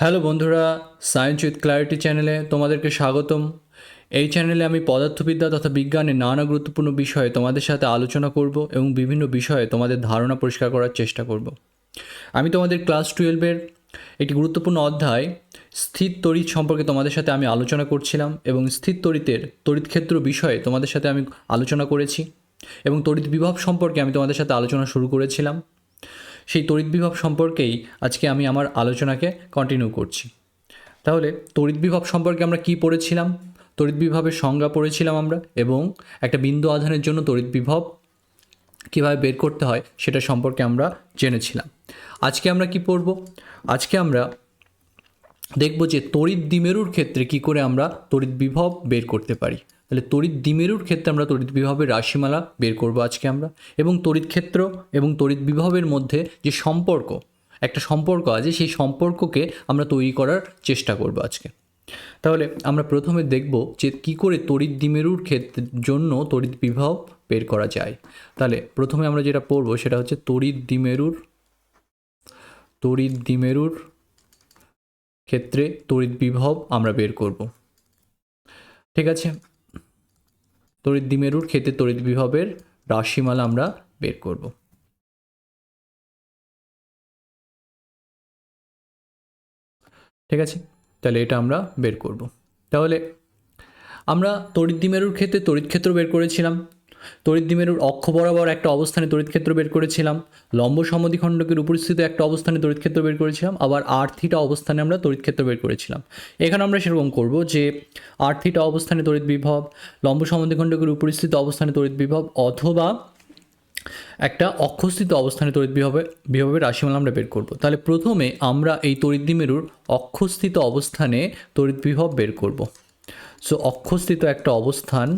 Hello বন্ধুরা, science with clarity চ্যানেলে তোমাদেরকে স্বাগতম। এই চ্যানেলে আমি পদার্থবিদ্যা তথা বিজ্ঞানের নানা গুরুত্বপূর্ণ বিষয়ে তোমাদের সাথে আলোচনা করব এবং বিভিন্ন বিষয়ে তোমাদের ধারণা পরিষ্কার করার চেষ্টা করব। আমি তোমাদের ক্লাস 12-এর একটি গুরুত্বপূর্ণ অধ্যায় স্থির তড়িৎ সম্পর্কে তোমাদের সাথে আমি আলোচনা করছিলাম এবং স্থির তড়িতের তড়িৎক্ষেত্র বিষয়ে তোমাদের সাথে আমি আলোচনা করেছি এবং তড়িৎ বিভব সম্পর্কে আমি তোমাদের সাথে আলোচনা শুরু করেছিলাম। সেই তড়িৎ বিভব সম্পর্কেই আজকে আমি আমার আলোচনাকে কন্টিনিউ করছি। তাহলে তড়িৎ বিভব সম্পর্কে আমরা কি পড়েছিলাম? তড়িৎ বিভবের সংজ্ঞা পড়েছিলাম আমরা এবং একটা বিন্দু আধানের জন্য তড়িৎ বিভব কীভাবে বের করতে হয় সেটা সম্পর্কে আমরা জেনেছিলাম। আজকে আমরা কি পড়ব? আজকে আমরা দেখব যে তড়িৎ দ্বিমেরুর ক্ষেত্রে কি করে আমরা তড়িৎ বিভব বের করতে পারি। তাহলে তড়িৎ দ্বিমেরুর ক্ষেত্রে আমরা তড়িৎ বিভবের রাশিমালা বের করব আজকে আমরা, এবং তড়িৎ ক্ষেত্র এবং তড়িৎ বিভবের মধ্যে যে একটা সম্পর্ক আছে সেই সম্পর্ককে আমরা তৈরি করার চেষ্টা করব আজকে। তাহলে আমরা প্রথমে দেখব যে কী করে তড়িৎ দ্বিমেরুর জন্য তড়িৎ বিভব বের করা যায়। তাহলে প্রথমে আমরা যেটা পড়ব সেটা হচ্ছে তড়িৎ দ্বিমেরুর ক্ষেত্রে তড়িৎ বিভব আমরা বের করব। ঠিক আছে, তড়িৎ দ্বিমেরুর ক্ষেত্রে তড়িৎ বিভবের রাশিমালা আমরা বের করব। ঠিক আছে, তাহলে এটা আমরা বের করব। তাহলে আমরা তড়িৎ দ্বিমেরুর ক্ষেত্রে তড়িৎ ক্ষেত্র বের করেছিলাম, তড়িৎ দ্বিমেরুর অক্ষ বরাবর একটা অবস্থানে তড়িৎ ক্ষেত্র বের করেছিলাম, লম্ব সমদ্বিখণ্ডকের উপস্থিত একটা অবস্থানে তড়িৎ ক্ষেত্র বের করেছিলাম, আবার r θ অবস্থানে আমরা তড়িৎ ক্ষেত্র বের করেছিলাম। এখানে আমরা সেরকম করব যে r θ অবস্থানে তড়িৎ বিভব, লম্ব সমদ্বিখণ্ডকের উপস্থিত অবস্থানে তড়িৎ বিভব, অথবা একটা অক্ষস্থিত অবস্থানে তড়িৎ বিভবের রাশিমালা আমরা বের করব। তাহলে প্রথমে আমরা এই তড়িৎ দ্বিমেরুর অক্ষস্থিত অবস্থানে তড়িৎ বিভব বের করব। সো অক্ষস্থিত একটা অবস্থান,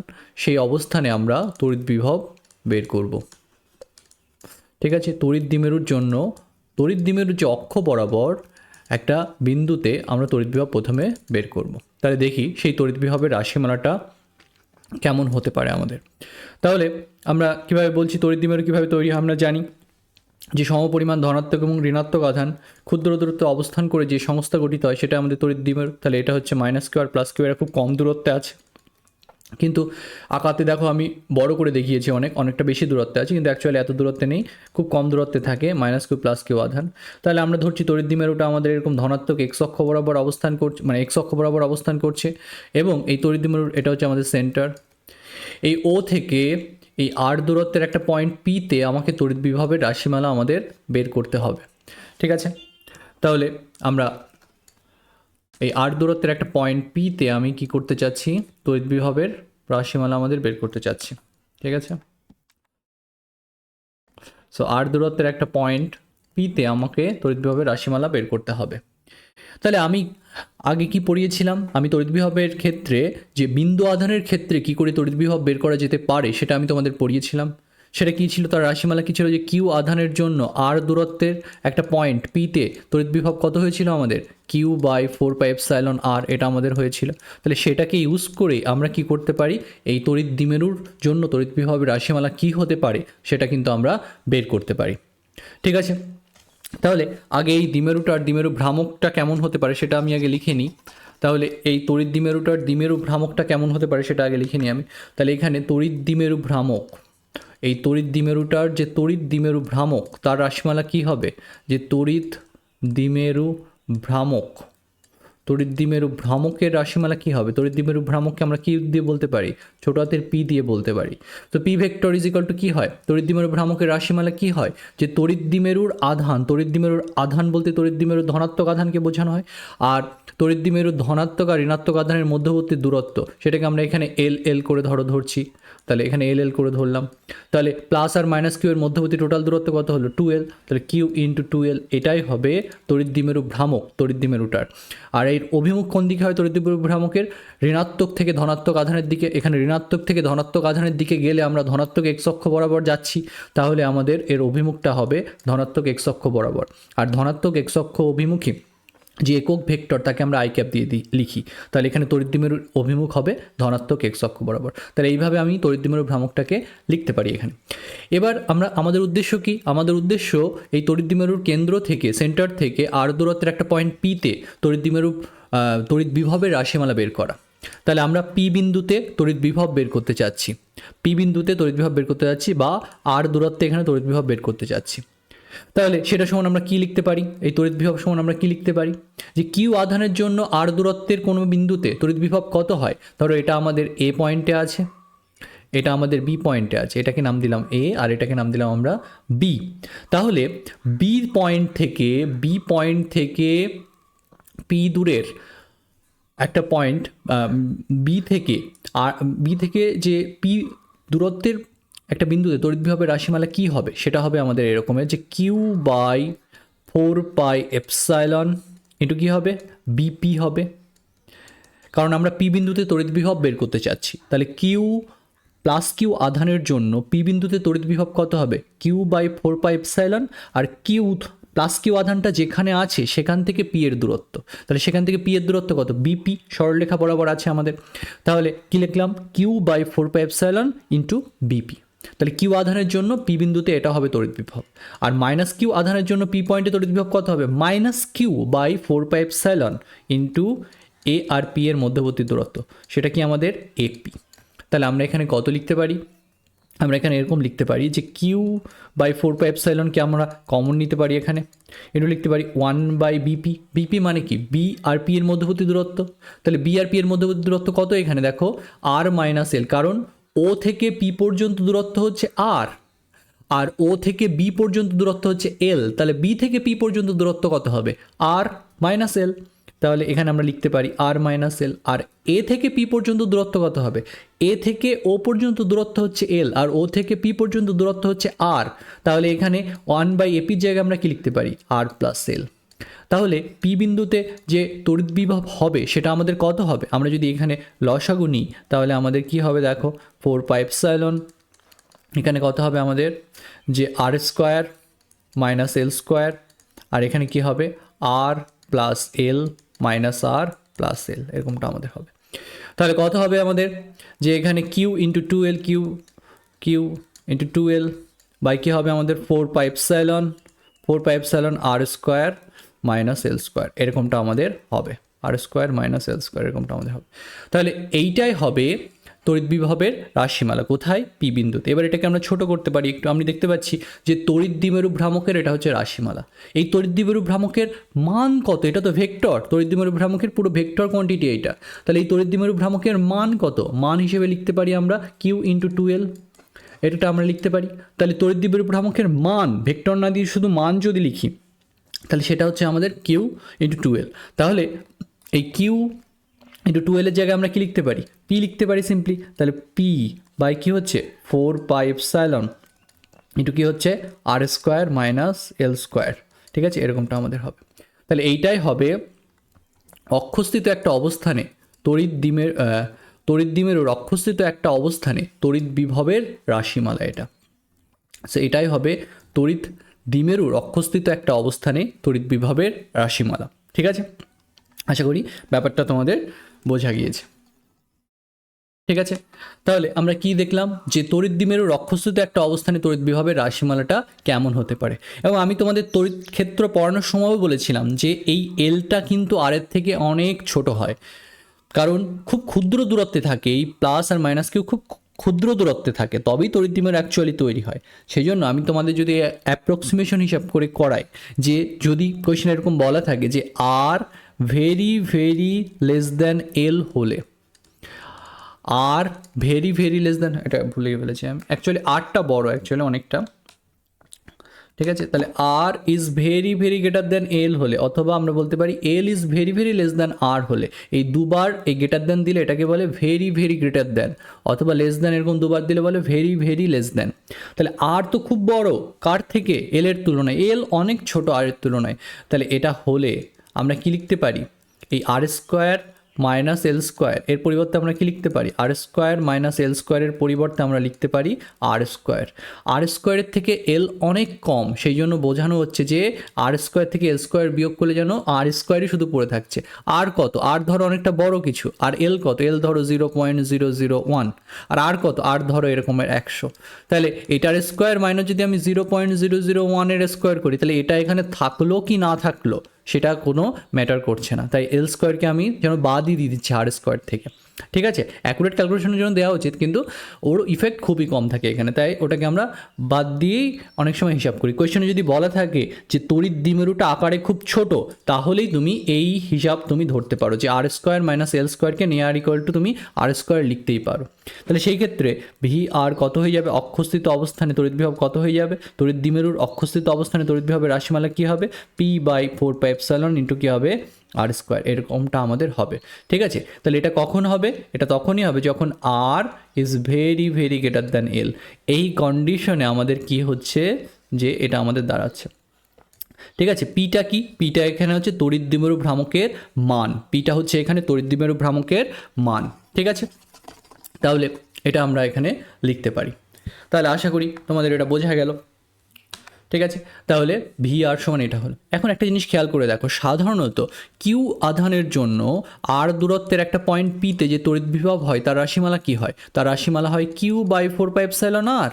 সেই অবস্থানে আমরা তড়িৎ বিভব বের করব। ঠিক আছে, তড়িৎ দ্বিমেরুর জন্য তড়িৎ দ্বিমেরুর যে অক্ষ বরাবর একটা বিন্দুতে আমরা তড়িৎ বিভব প্রথমে বের করব। তাহলে দেখি সেই তড়িৎ বিভবের রাশিমালাটা কেমন হতে পারে আমাদের। তাহলে আমরা কিভাবে বলছি তড়িৎ দ্বিমেরু কীভাবে তৈরি হয় আমরা জানি যে সমপরিমাণ ধনাত্মক এবং ঋণাত্মক আধান ক্ষুদ্র দূরত্বে অবস্থান করে যে সংস্থা গঠিত হয় সেটা আমাদের তড়িৎ দ্বিমেরু। তাহলে এটা হচ্ছে -q আর +q, এরা খুব কম দূরত্বে আছে, কিন্তু আঁকাতে দেখো আমি বড় করে দেখিয়েছি, অনেকটা বেশি দূরত্বে আছে, কিন্তু অ্যাকচুয়ালি এত দূরত্বে নেই, খুব কম দূরত্বে থাকে -q +q আধান। তাহলে আমরা ধরছি তড়িৎ দ্বিমেরুটা আমাদের এরকম ধনাত্মক x অক্ষ বরাবর অবস্থান করছে, x অক্ষ বরাবর অবস্থান করছে, এবং এই তড়িৎ দ্বিমেরুর এটা হচ্ছে আমাদের সেন্টার। এই O থেকে এই r দূরত্বের একটা পয়েন্ট P-তে আমাকে তড়িৎ বিভবের রাশিমালা আমাদের বের করতে হবে। ঠিক আছে, তাহলে আমরা এই r দূরত্বের একটা পয়েন্ট P-তে আমি কি করতে চাচ্ছি, তড়িৎ বিভবের রাশিমালা আমাদের বের করতে চাচ্ছি। ঠিক আছে, সো r দূরত্বের একটা পয়েন্ট P-তে আমাকে তড়িৎ বিভবের রাশিমালা বের করতে হবে। তাহলে আমি আগে কি পড়িয়েছিলাম, আমি তড়িৎ বিভবের ক্ষেত্রে যে বিন্দু আধানের ক্ষেত্রে কি করে তড়িৎ বিভব বের করা যেতে পারে সেটা আমি তোমাদের পড়িয়েছিলাম। সেটা কী ছিল, তার রাশিমালা কী ছিল, যে কিউ আধানের জন্য r দূরত্বের একটা পয়েন্ট P-তে তড়িৎ বিভব কত হয়েছিল আমাদের, q/4πε/r, এটা আমাদের হয়েছিল। তাহলে সেটাকে ইউজ করে আমরা কি করতে পারি, এই তড়িৎ দ্বিমেরুর জন্য তড়িৎ বিভবের রাশিমালা কী হতে পারে সেটা কিন্তু আমরা বের করতে পারি। ঠিক আছে, তাহলে আগে এই দ্বিমেরুটার দ্বিমেরু ভ্রামকটা কেমন হতে পারে সেটা আমি আগে লিখে নিই। তাহলে এই তড়িৎ দ্বিমেরুটার দ্বিমেরু ভ্রামকটা কেমন হতে পারে সেটা আগে লিখে নিই আমি। তাহলে এখানে তড়িৎ দ্বিমেরু ভ্রামক, এই তড়িৎ দ্বিমেরুটার যে তড়িৎ দ্বিমেরু ভ্রামক তার রাশিমালা কি হবে, যে তড়িৎ দ্বিমেরু ভ্রামক, তড়িৎ দ্বিমেরু ভ্রামকের রাশিমালা কী হবে, তড়িৎ দ্বিমেরু ভ্রামককে আমরা কী দিয়ে বলতে পারি, ছোটো হাতের P দিয়ে বলতে পারি। তো P vector is equal to কী হয়, তড়িৎ দ্বিমেরু ভ্রামকের রাশিমালা কী হয়, যে তড়িৎ দ্বিমেরুর আধান, তড়িৎ দ্বিমেরুর আধান বলতে তড়িৎ দ্বিমেরুর ধনাত্মক আধানকে বোঝানো হয়, আর তড়িৎ দ্বিমেরুর ধনাত্মক আর ঋণাত্মক আধানের মধ্যবর্তী দূরত্ব সেটাকে আমরা এখানে L করে ধরছি। তাহলে এখানে L করে ধরলাম। তাহলে প্লাস আর -q এর মধ্যবর্তী টোটাল দূরত্ব কত হলো, 2L। তাহলে q × 2L, এটাই হবে তড়িৎ দ্বিমেরু ভ্রামক, তড়িৎ দ্বিমেরুটার। আর এর অভিমুখ কোন দিকে হয় তড়িৎ দ্বিমেরু ভ্রামকের, ঋণাত্মক থেকে ধনাত্মক আধানের দিকে। এখানে ঋণাত্মক থেকে ধনাত্মক আধানের দিকে গেলে আমরা ধনাত্মক x অক্ষ বরাবর যাচ্ছি, তাহলে আমাদের এর অভিমুখটা হবে ধনাত্মক x অক্ষ বরাবর। আর ধনাত্মক x অক্ষ অভিমুখী যে একক ভেক্টর তাকে আমরা আই ক্যাপ দিয়ে লিখি, তাহলে এখানে তড়িৎ দ্বিমেরুর অভিমুখ হবে ধনাত্মক এক্স অক্ষ বরাবর। তাহলে এইভাবে আমি তড়িৎ দ্বিমেরু ভ্রামকটাকে লিখতে পারি এখানে। এবার আমাদের উদ্দেশ্য কি? আমাদের উদ্দেশ্য এই তড়িৎ দ্বিমেরুর কেন্দ্র থেকে, সেন্টার থেকে আর দূরত্বের একটা পয়েন্ট পিতে তড়িৎ দ্বিমেরু তড়িৎ বিভবের রাশিমালা বের করা। তাহলে আমরা পি বিন্দুতে তড়িৎ বিভব বের করতে চাচ্ছি, পি বিন্দুতে তড়িৎ বিভব বের করতে চাচ্ছি, বা আর দূরত্বে এখানে তড়িৎ বিভব বের করতে চাচ্ছি। তাহলে সেটা সমান আমরা কি লিখতে পারি? এই তড়িৎ বিভব সমান আমরা কি লিখতে পারি? যে কিউ আধানের জন্য আর দূরত্বের কোনো বিন্দুতে তড়িৎ বিভব কত হয়? ধরো এটা আমাদের এ পয়েন্টে আছে, এটা আমাদের বি পয়েন্টে আছে, এটাকে নাম দিলাম এ আর এটাকে নাম দিলাম আমরা বি। তাহলে বি পয়েন্ট থেকে পি দূরের একটা পয়েন্ট বি থেকে যে পি দূরত্বের একটা বিন্দুতে তড়িৎ বিভবের রাশিমালা কী হবে? সেটা হবে আমাদের এরকমের, যে কিউ বাই 4πε ইন্টু কী হবে? বিপি হবে, কারণ আমরা পি বিন্দুতে তড়িৎ বিভব বের করতে চাচ্ছি। তাহলে কিউ প্লাস কিউ আধানের জন্য পি বিন্দুতে তড়িৎ বিভব কত হবে? কিউ বাই 4πε, আর কিউ প্লাস কিউ আধানটা যেখানে আছে সেখান থেকে পি এর দূরত্ব, তাহলে সেখান থেকে পি এর দূরত্ব কত? বিপি, সরলরেখা বরাবর আছে আমাদের। তাহলে কি লিখলাম? Q by 4πε into BP. তাহলে কিউ আধানের জন্য পি বিন্দুতে এটা হবে তড়িৎ বিভব, আর মাইনাস কিউ আধানের জন্য পি পয়েন্টে তড়িৎ বিভব কত হবে? Minus Q by 4πε into A আর পি এর মধ্যবর্তী দূরত্ব, সেটা কি আমাদের এপি। তাহলে আমরা এখানে কত লিখতে পারি? আমরা এখানে এরকম লিখতে পারি যে কিউ বাই 4πε আমরা কমন নিতে পারি, এখানে এটা লিখতে পারি 1/বিপি। বিপি মানে কি? বি আর পি এর মধ্যবর্তী দূরত্ব। তাহলে বি আর পি এর মধ্যবর্তী দূরত্ব কত? এখানে দেখো আর মাইনাস এল, কারণ ও থেকে পি পর্যন্ত দূরত্ব হচ্ছে আর ও থেকে বি পর্যন্ত দূরত্ব হচ্ছে এল। তাহলে বি থেকে পি পর্যন্ত দূরত্ব কত হবে? আর মাইনাস এল। তাহলে এখানে আমরা লিখতে পারি আর মাইনাস এল। আর এ থেকে পি পর্যন্ত দূরত্ব কত হবে? এ থেকে ও পর্যন্ত দূরত্ব হচ্ছে এল, আর ও থেকে পি পর্যন্ত দূরত্ব হচ্ছে আর। তাহলে এখানে 1/এপির জায়গায় আমরা কি লিখতে পারি? আর প্লাস এল। তাহলে পি বিন্দুতে যে তড়িৎ বিভব হবে সেটা আমাদের কত হবে? আমরা যদি এখানে লসাগু নিই তাহলে আমাদের কি হবে? দেখো 4πε, এখানে কত হবে আমাদের? যে R square minus L square, আর এখানে কি হবে? R plus L minus R plus L, এরকমটা আমাদের হবে। তাহলে কত হবে আমাদের? যে এখানে Q into 2l, Q into 2l by কী হবে আমাদের? 4πε R square minus L square, এরকমটা আমাদের হবে। R square minus L square, এরকমটা আমাদের হবে। তাহলে এইটাই হবে তড়িৎ বিভবের রাশিমালা। কোথায়? পি বিন্দুতে। এবার এটাকে আমরা ছোট করতে পারি একটু। আমি দেখতে পাচ্ছি যে তড়িৎ দ্বিমেরু ভ্রামকের এটা হচ্ছে রাশিমালা। এই তড়িৎ দ্বিমেরু ভ্রামকের মান কত? এটা তো ভেক্টর, তড়িৎ দ্বিমেরু ভ্রামকের পুরো ভেক্টর কোয়ান্টিটি এইটা। তাহলে এই তড়িৎ দ্বিমেরু ভ্রামকের মান কত? মান হিসেবে লিখতে পারি আমরা কিউ ইন্টু 2l, এটা আমরা লিখতে পারি। তাহলে তড়িৎ দ্বিমেরু ভ্রামকের মান, ভেক্টর না দিয়ে শুধু মান যদি লিখি তাহলে সেটা হচ্ছে আমাদের কিউ ইন্টু 2l। তাহলে এই কিউ ইন্টু 2l এর জায়গায় আমরা কি লিখতে পারি? পি লিখতে পারি সিম্পলি। তাহলে পি বাই কি হচ্ছে? 4πε ইন্টু কি হচ্ছে? আর স্কোয়ার মাইনাস এল স্কোয়ার, ঠিক আছে? এরকমটা আমাদের হবে। তাহলে এইটাই হবে অক্ষস্থিত একটা অবস্থানে তড়িৎ দ্বিমেরুর অক্ষস্থিত একটা অবস্থানে তড়িৎ বিভবের রাশিমালা এটা। সো এটাই হবে তড়িৎ দ্বিমেরুর অক্ষস্থিত একটা অবস্থানে তড়িৎ বিভবের রাশিমালা, ঠিক আছে? আশা করি ব্যাপারটা তোমাদের বোঝা গিয়েছে, ঠিক আছে? তাহলে আমরা কি দেখলাম? যে তড়িৎ দ্বিমেরুর অক্ষস্থিত একটা অবস্থানে তড়িৎ বিভবের রাশিমালাটা কেমন হতে পারে। এবং আমি তোমাদের তড়িৎ ক্ষেত্র পড়ানোর সময়ও বলেছিলাম যে এই এলটা কিন্তু আর এর থেকে অনেক ছোট হয়, কারণ খুব ক্ষুদ্র দূরত্বে থাকে। এই প্লাস আর মাইনাস কিউ খুব ক্ষুদ্র দূরত্বে থাকে, তবেই তড়িৎ দ্বিমেরু অ্যাকচুয়ালি তৈরি হয়। সেই জন্য আমি তোমাদের যদি অ্যাপ্রক্সিমেশন হিসাব করে করাই, যে যদি কোয়েশ্চেন এরকম বলা থাকে যে R very very less than L হলে, R very very less than, এটা ভুলে ফেলেছি আমি, অ্যাকচুয়ালি আরটা বড় অ্যাকচুয়ালি অনেকটা, ঠিক আছে? তাহলে R is very very greater than L হলে, অথবা আমরা বলতে পারি L is very very less than R হলে, এই দুবার এই গ্রেটার দ্যান দিলে এটাকে বলে ভেরি ভেরি গ্রেটার দ্যান, অথবা লেস দ্যান এরকম দুবার দিলে বলে ভেরি ভেরি লেস দ্যান। তাহলে আর তো খুব বড় কার থেকে? এল এর তুলনায়। এল অনেক ছোট আর এর তুলনায়। তাহলে এটা হলে আমরা কি লিখতে পারি? এই আর স্কোয়ার মাইনাস এল স্কোয়ার, এর পরিবর্তে আমরা কি লিখতে পারি, আর স্কোয়ার মাইনাস এল স্কোয়ারের পরিবর্তে আমরা লিখতে পারি আর স্কোয়ার। আর স্কোয়ারের থেকে এল অনেক কম, সেই জন্য বোঝানো হচ্ছে যে আর স্কোয়ার থেকে এল স্কোয়ার বিয়োগ করলে যেন আর স্কোয়ারই শুধু পড়ে থাকছে। আর কত, আর ধরো অনেকটা বড় কিছু, আর এল কত, এল ধরো 0.001, আর কত, আর ধরো এরকমের 100। তাহলে এটার স্কোয়ার মাইনাস যদি আমি 0.001 এর স্কোয়ার করি, তাহলে এটা এখানে থাকলো কি না থাকলো সেটা কোনো ম্যাটার করছে না, তাই এল স্কোয়ারকে আমি যেন বাদই দিয়ে দিচ্ছি আর স্কোয়ার থেকে। ঠিক আছে, অ্যাকুরেট ক্যালকুলেশনের জন্য দেওয়া উচিত, কিন্তু ওর ইফেক্ট খুবই কম থাকে এখানে, তাই ওটাকে আমরা বাদ দিয়েই অনেক সময় হিসাব করি। কোয়েশ্চেনে যদি বলা থাকে যে তড়িৎ দ্বিমেরুটা আকারে খুব ছোট, তাহলেই তুমি এই হিসাব তুমি ধরতে পারো যে আর স্কোয়ার মাইনাস এল স্কোয়ারকে নিয়ার ইকুয়াল টু তুমি আর স্কোয়ার লিখতেই পারো। তাহলে সেই ক্ষেত্রে ভি আর কত হয়ে যাবে, অক্ষস্থিত অবস্থানে তড়িৎ বিভব কত হয়ে যাবে, তড়িৎ দ্বিমেরুর অক্ষস্থিত অবস্থানে তড়িৎ বিভবের রাশিমালা কী হবে, P/4πε ইন্টু কী হবে আর স্কোয়ার, এরকমটা আমাদের হবে। ঠিক আছে, তাহলে এটা কখন হবে, এটা তখনই হবে যখন R is very very greater than L. এই কন্ডিশনে আমাদের কি হচ্ছে যে এটা আমাদের দাঁড়াচ্ছে। ঠিক আছে, পিটা কি, পিটা এখানে হচ্ছে তড়িৎ দ্বিমেরু ভ্রামকের মান, পিটা হচ্ছে এখানে তড়িৎ দ্বিমেরু ভ্রামকের মান। ঠিক আছে, তাহলে এটা আমরা এখানে লিখতে পারি। তাহলে আশা করি তোমাদের এটা বোঝা গেল। ঠিক আছে, তাহলে ভি আর সমান এটা হলো। এখন একটা জিনিস খেয়াল করে দেখো, সাধারণত কিউ আধানের জন্য আর দূরত্বের একটা পয়েন্ট পিতে যে তড়িৎ বিভব হয় তার রাশিমালা কি হয়, তার রাশিমালা হয় Q/4πε r।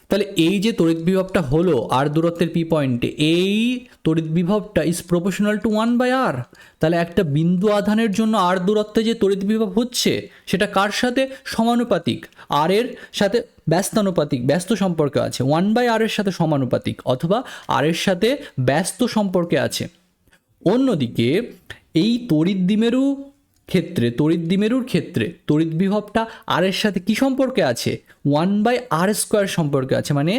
তাহলে এই যে তড়িৎ বিভবটা হলো আর দূরত্বের পি পয়েন্টে, এই তড়িৎ বিভবটা ইজ প্রপোর্শনাল টু 1/r। তাহলে একটা বিন্দু আধানের জন্য আর দূরত্বে যে তড়িৎ বিভব হচ্ছে সেটা কার সাথে সমানুপাতিক, আর এর সাথে ব্যস্তানুপাতিক, ব্যস্ত সম্পর্কে আছে, 1/r এর সাথে সমানুপাতিক অথবা আর এর সাথে ব্যস্ত সম্পর্কে আছে। অন্যদিকে এই তড়িৎ দ্বিমেরুর ক্ষেত্রে তড়িৎ বিভবটা আর এর সাথে কি সম্পর্কে আছে, 1/r² সম্পর্কে আছে, মানে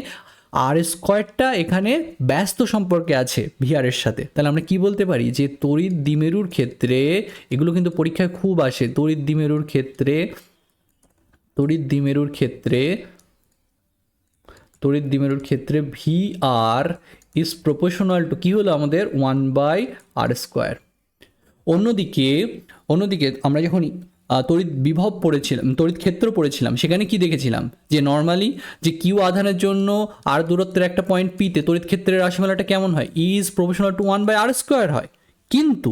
আর স্কোয়ারটা এখানে ব্যস্ত সম্পর্কে আছে ভিআর এর সাথে। তাহলে আমরা কি বলতে পারি যে তড়িৎ দ্বিমেরুর ক্ষেত্রে, এগুলো কিন্তু পরীক্ষায় খুব আসে, তড়িৎ দ্বিমেরুর ক্ষেত্রে V R is proportional to কি হলো আমাদের 1/r²। অন্যদিকে আমরা যখন তড়িৎ বিভব পড়েছিলাম, তড়িৎ ক্ষেত্র পড়েছিলাম, সেখানে কি দেখেছিলাম যে নর্মালি যে কিউ আধানের জন্য আর দূরত্বের একটা পয়েন্ট পিতে তড়িৎ ক্ষেত্রের রাশিমালাটা কেমন হয়, ইজ প্রপোর্শনাল টু 1/r² হয়। কিন্তু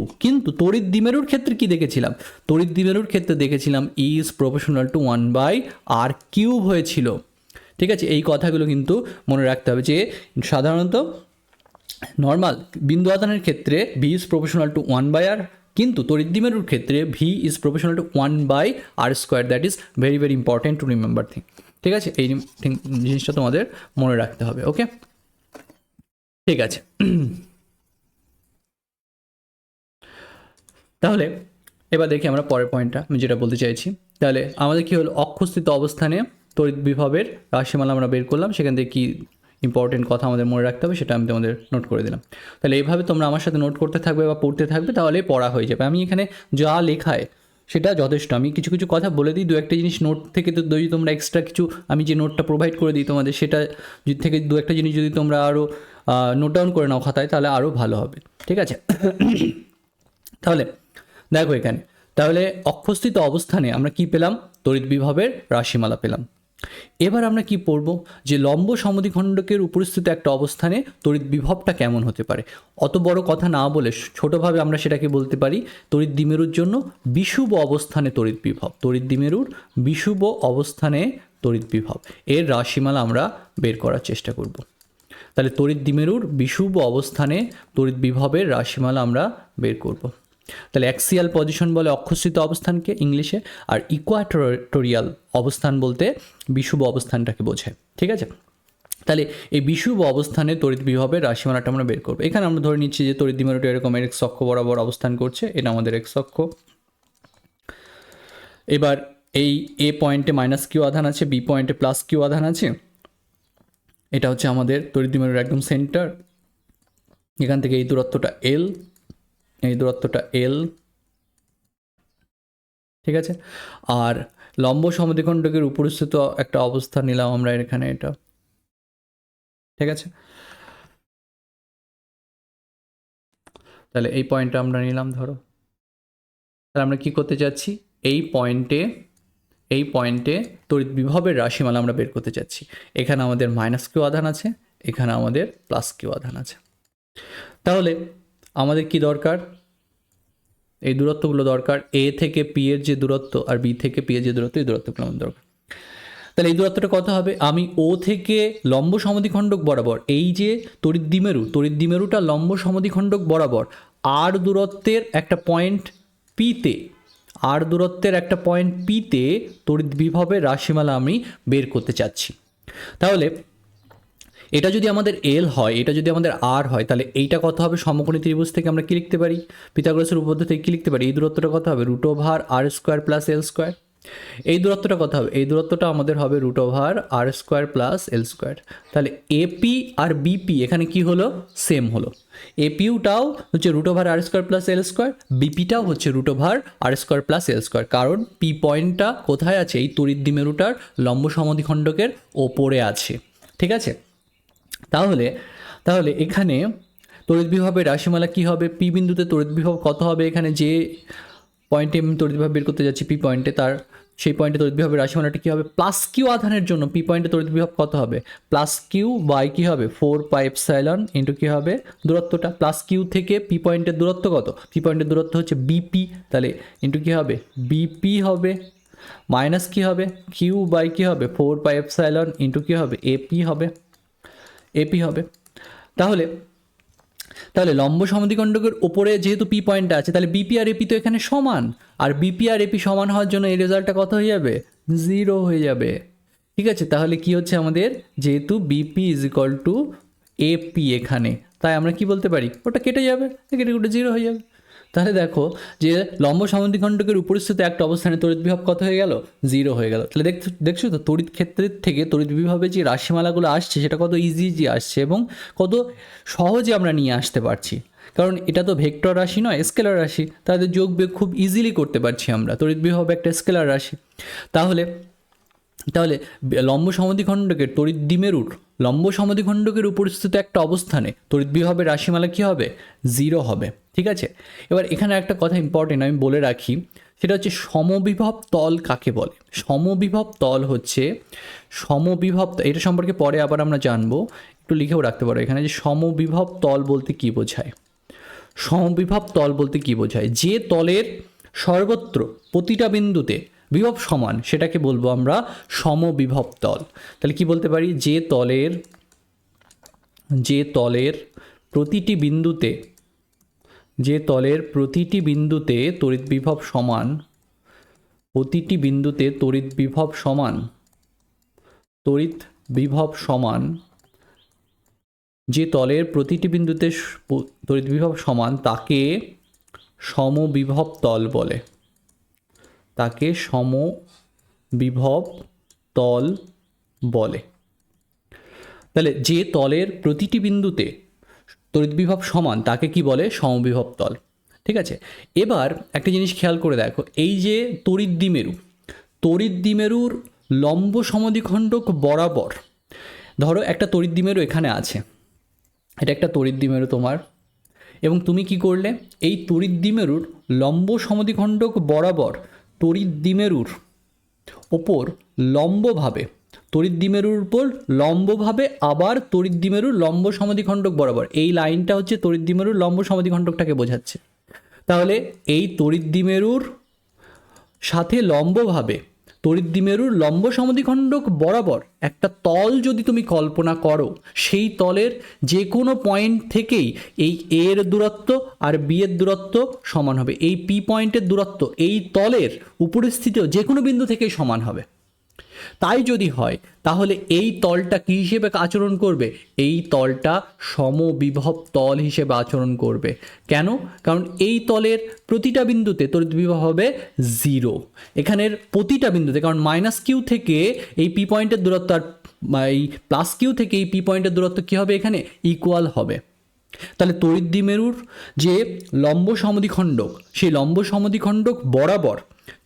তড়িৎ দ্বিমেরুর ক্ষেত্রে কি দেখেছিলাম, তড়িৎ দ্বিমেরুর ক্ষেত্রে দেখেছিলাম ইজ প্রপোর্শনাল টু 1/r³ হয়েছিল। ঠিক আছে, এই কথাগুলো কিন্তু মনে রাখতে হবে যে সাধারণত নর্মাল বিন্দু আধানের ক্ষেত্রে V is proportional two 1/r, কিন্তু তড়িৎ দ্বিমেরুর ক্ষেত্রে V is proportional two 1/r²। That is very very important to remember thing. ঠিক আছে, এই জিনিসটা তোমাদের মনে রাখতে হবে। ওকে, ঠিক আছে। তাহলে এবার দেখি আমরা পরের পয়েন্টটা আমি যেটা বলতে চাইছি। তাহলে আমাদের কি হলো, অক্ষস্থিত অবস্থানে তড়িৎ বিভবের রাশিমালা আমরা বের করলাম, সেখান থেকে কি ইম্পর্টেন্ট কথা আমাদের মনে রাখতে হবে সেটা আমি তোমাদের নোট করে দিলাম। তাহলে এইভাবে তোমরা আমার সাথে নোট করতে থাকবে বা পড়তে থাকবে, তাহলে পড়া হয়ে যাবে। আমি এখানে যা লেখায় সেটা যথেষ্ট, আমি কিছু কিছু কথা বলে দিই, দু একটা জিনিস নোট থেকে তো যদি তোমরা এক্সট্রা কিছু আমি যে নোটটা প্রোভাইড করে দিই তোমাদের, সেটা থেকে দু একটা জিনিস যদি তোমরা আরও নোট ডাউন করে নাও খাতায়, তাহলে আরও ভালো হবে। ঠিক আছে, তাহলে দেখো এখানে, তাহলে অক্ষস্থিত অবস্থানে আমরা কি পেলাম, তড়িৎ বিভবের রাশিমালা পেলাম। এবার আমরা কি পড়ব যে লম্ব সমদ্বিখণ্ডকের উপস্থিত একটা অবস্থানে তড়িৎ বিভবটা কেমন হতে পারে। অত বড় কথা না বলে ছোটোভাবে আমরা সেটাকে বলতে পারি তড়িৎ দ্বিমেরুর জন্য বিষুব অবস্থানে তড়িৎ বিভব, তড়িৎ দ্বিমেরুর বিষুব অবস্থানে তড়িৎ বিভব, এর রাশিমালা আমরা বের করার চেষ্টা করব। তাহলে তড়িৎ দ্বিমেরুর বিষুব অবস্থানে তড়িৎ বিভবের রাশিমালা আমরা বের করব। তাহলে অ্যাক্সিয়াল পজিশন বলে অক্ষস্থিত অবস্থানকে ইংলিশে, আর ইকুয়াটোরিয়াল অবস্থান বলতে বিষুব অবস্থানটাকে বোঝায়। ঠিক আছে, তাহলে এই বিষুব অবস্থানে তড়িৎ বিভবের রাশিমালাটা আমরা বের করবো। এখানে আমরা ধরে নিচ্ছি যে তড়িৎ দ্বিমেরুটা এরকম এক্স অক্ষ বরাবর অবস্থান করছে, এটা আমাদের এক্স অক্ষ। এবার এই এ পয়েন্টে মাইনাস কিউ আধান আছে, বি পয়েন্টে প্লাস কিউ আধান আছে, এটা হচ্ছে আমাদের তড়িৎ দ্বিমেরুর একদম সেন্টার। এখান থেকে এই দূরত্বটা এল, এই দূরত্বটা এল। ঠিক আছে, আর লম্ব সমদ্বিখণ্ডকের উপরস্থিত একটা অবস্থা নিলাম আমরা এখানে, এটা। ঠিক আছে, তাহলে এই পয়েন্টটা আমরা নিলাম ধরো, তাহলে আমরা কি করতে চাচ্ছি, এই পয়েন্টে তড়িৎ বিভবের রাশিমালা আমরা বের করতে চাচ্ছি। এখানে আমাদের মাইনাস কিউ আধান আছে, এখানে আমাদের প্লাস কিউ আধান আছে। তাহলে আমাদের কি দরকার, এই দূরত্বগুলো দরকার, এ থেকে পি এর যে দূরত্ব আর বি থেকে পি এর যে দূরত্ব, এই দূরত্বগুলো আমাদের দরকার। তাহলে এই দূরত্বটা কত হবে, আমি ও থেকে লম্ব সমদ্বিখণ্ডক বরাবর, এই যে তড়িৎদ্বিমেরুটা লম্ব সমদ্বিখণ্ডক বরাবর আর দূরত্বের একটা পয়েন্ট পিতে তড়িৎ বিভবের রাশিমালা আমি বের করতে চাচ্ছি। তাহলে এটা যদি আমাদের এল হয়, এটা যদি আমাদের আর হয়, তাহলে এইটা কত হবে, সমকোণী ত্রিভুজ থেকে আমরা কি লিখতে পারি, পিথাগোরাসের উপপাদ্য থেকে কি লিখতে পারি, এই দূরত্বটা কত হবে, √r² প্লাস এল স্কোয়ার। এই দূরত্বটা কত হবে, এই দূরত্বটা আমাদের হবে √r² প্লাস এল স্কোয়ার। তাহলে এপি আর বিপি এখানে কি হলো, সেম হলো। এপিউটাও হচ্ছে √r² প্লাস এল স্কোয়ার, বিপিটাও হচ্ছে √r² প্লাস এল স্কোয়ার, কারণ পি পয়েন্টটা কোথায় আছে, এই তড়িৎদ্বিমেরুটার লম্ব সমদ্বিখণ্ডকের ওপরে আছে। ঠিক আছে, তাহলে এখানে তড়িৎ বিভবের রাশিমালা কি হবে, পি বিন্দুতে তড়িৎ বিভব কত হবে, এখানে যে পয়েন্টে আমি তড়িৎ বিভব বের করতে যাচ্ছি পি পয়েন্টে, তার সেই পয়েন্টে তড়িৎ বিভবের রাশিমালাটা কী হবে, প্লাস কিউ আধানের জন্য পি পয়েন্টে তড়িৎ বিভব কত হবে, প্লাস কিউ বাই কী হবে 4πε ইন্টু কী হবে দূরত্বটা, প্লাস কিউ থেকে পি পয়েন্টের দূরত্ব কত, পি পয়েন্টের দূরত্ব হচ্ছে বিপি, তাহলে ইন্টু কী হবে বিপি হবে, মাইনাস কী হবে কিউ বাই কী হবে 4πε ইন্টু কী হবে এপি হবে। তাহলে লম্ব সমদ্বিখণ্ডকের ওপরে যেহেতু পি পয়েন্টটা আছে, তাহলে বিপি আর এপি তো এখানে সমান, আর বিপি আর এপি সমান হওয়ার জন্য এই রেজাল্টটা কত হয়ে যাবে, 0 হয়ে যাবে। ঠিক আছে, তাহলে কি হচ্ছে আমাদের, যেহেতু BP is equal to AP এখানে, তাই আমরা কি বলতে পারি, ওটা কেটে যাবে, কেটে 0 হয়ে যাবে। তাহলে দেখো যে লম্ব সমদ্বিখণ্ডকের উপরিস্থিত একটা অবস্থানে তড়িৎ বিভব কত হয়ে গেল, 0 হয়ে গেল। তাহলে দেখছো তো তড়িৎ ক্ষেত্রের থেকে তড়িৎ বিভবে যে রাশিমালাগুলো আসছে সেটা কত ইজি আসছে এবং কত সহজে আমরা নিয়ে আসতে পারছি, কারণ এটা তো ভেক্টর রাশি নয়, স্কেলার রাশি, তাদের যোগ বিয়োগ খুব ইজিলি করতে পারছি আমরা। তড়িৎ বিভব একটা স্কেলার রাশি। তাহলে লম্ব সমদ্বিখণ্ডকের লম্ব সমদ্বিখণ্ডকের উপরিস্থিত একটা অবস্থানে তড়িৎ বিভবের রাশিমালা কী হবে, 0 হবে। ঠিক আছে, এবার এখানে একটা কথা ইম্পর্টেন্ট আমি বলে রাখি, সেটা হচ্ছে সমবিভব তল কাকে বলে। সমবিভব তল হচ্ছে এটা সম্পর্কে পরে আবার আমরা জানবো, একটু লিখেও রাখতে পারো এখানে, যে সমবিভব তল বলতে কী বোঝায়। সমবিভব তল বলতে কী বোঝায়, যে তলের সর্বত্র প্রতিটা বিন্দুতে বিভব সমান, সেটাকে বলবো আমরা সমবিভব তল। তাহলে কি বলতে পারি, যে তলের প্রতিটি বিন্দুতে তড়িৎ বিভব সমান, যে তলের প্রতিটি বিন্দুতে তড়িৎ বিভব সমান তাকে সমবিভব তল বলে, তাহলে যে তলের প্রতিটি বিন্দুতে তড়িৎ বিভব সমান তাকে কি বলে, সমবিভব তল। ঠিক আছে, এবার একটা জিনিস খেয়াল করে দেখো, এই যে তড়িৎদ্বিমেরুর লম্ব সমদ্বিখণ্ডক বরাবর, ধরো একটা তড়িৎদ্বিমেরু এখানে আছে, এটা একটা তড়িৎদ্বিমেরু তোমার, এবং তুমি কি করলে, এই তড়িৎদ্বিমেরুর লম্ব সমদ্বিখণ্ডক বরাবর তড়িৎদ্বিমেরুর ওপর লম্বভাবে আবার তড়িৎদ্বিমেরুর লম্ব সমদ্বিখণ্ডক বরাবর, এই লাইনটা হচ্ছে তড়িৎদ্বিমেরুর লম্ব সমদ্বিখণ্ডকটাকে বোঝাচ্ছে। তাহলে এই তড়িৎদ্বিমেরুর সাথে লম্বভাবে তড়িৎদ্বিমেরুর লম্ব সমদ্বিখণ্ডক বরাবর একটা তল যদি তুমি কল্পনা করো, সেই তলের যে কোনো পয়েন্ট থেকেই এই এর দূরত্ব আর বি এর দূরত্ব সমান হবে, এই পি পয়েন্টের দূরত্ব এই তলের উপরিস্থিত যে কোনো বিন্দু থেকেই সমান হবে। তাই যদি হয় তাহলে এই তলটা কী হিসেবে আচরণ করবে, এই তলটা সমবিভব তল হিসেবে আচরণ করবে। কেন, কারণ এই তলের প্রতিটা বিন্দুতে তড়িৎ বিভব হবে 0, এখানের প্রতিটা বিন্দুতে, কারণ মাইনাস কিউ থেকে এই পি পয়েন্টের দূরত্ব আর এই প্লাস কিউ থেকে এই পি পয়েন্টের দূরত্ব কী হবে, এখানে ইকুয়াল হবে। তাহলে তড়িৎদ্বিমেরুর যে লম্ব সমদ্বিখণ্ডক, সেই লম্ব সমদ্বিখণ্ডক বরাবর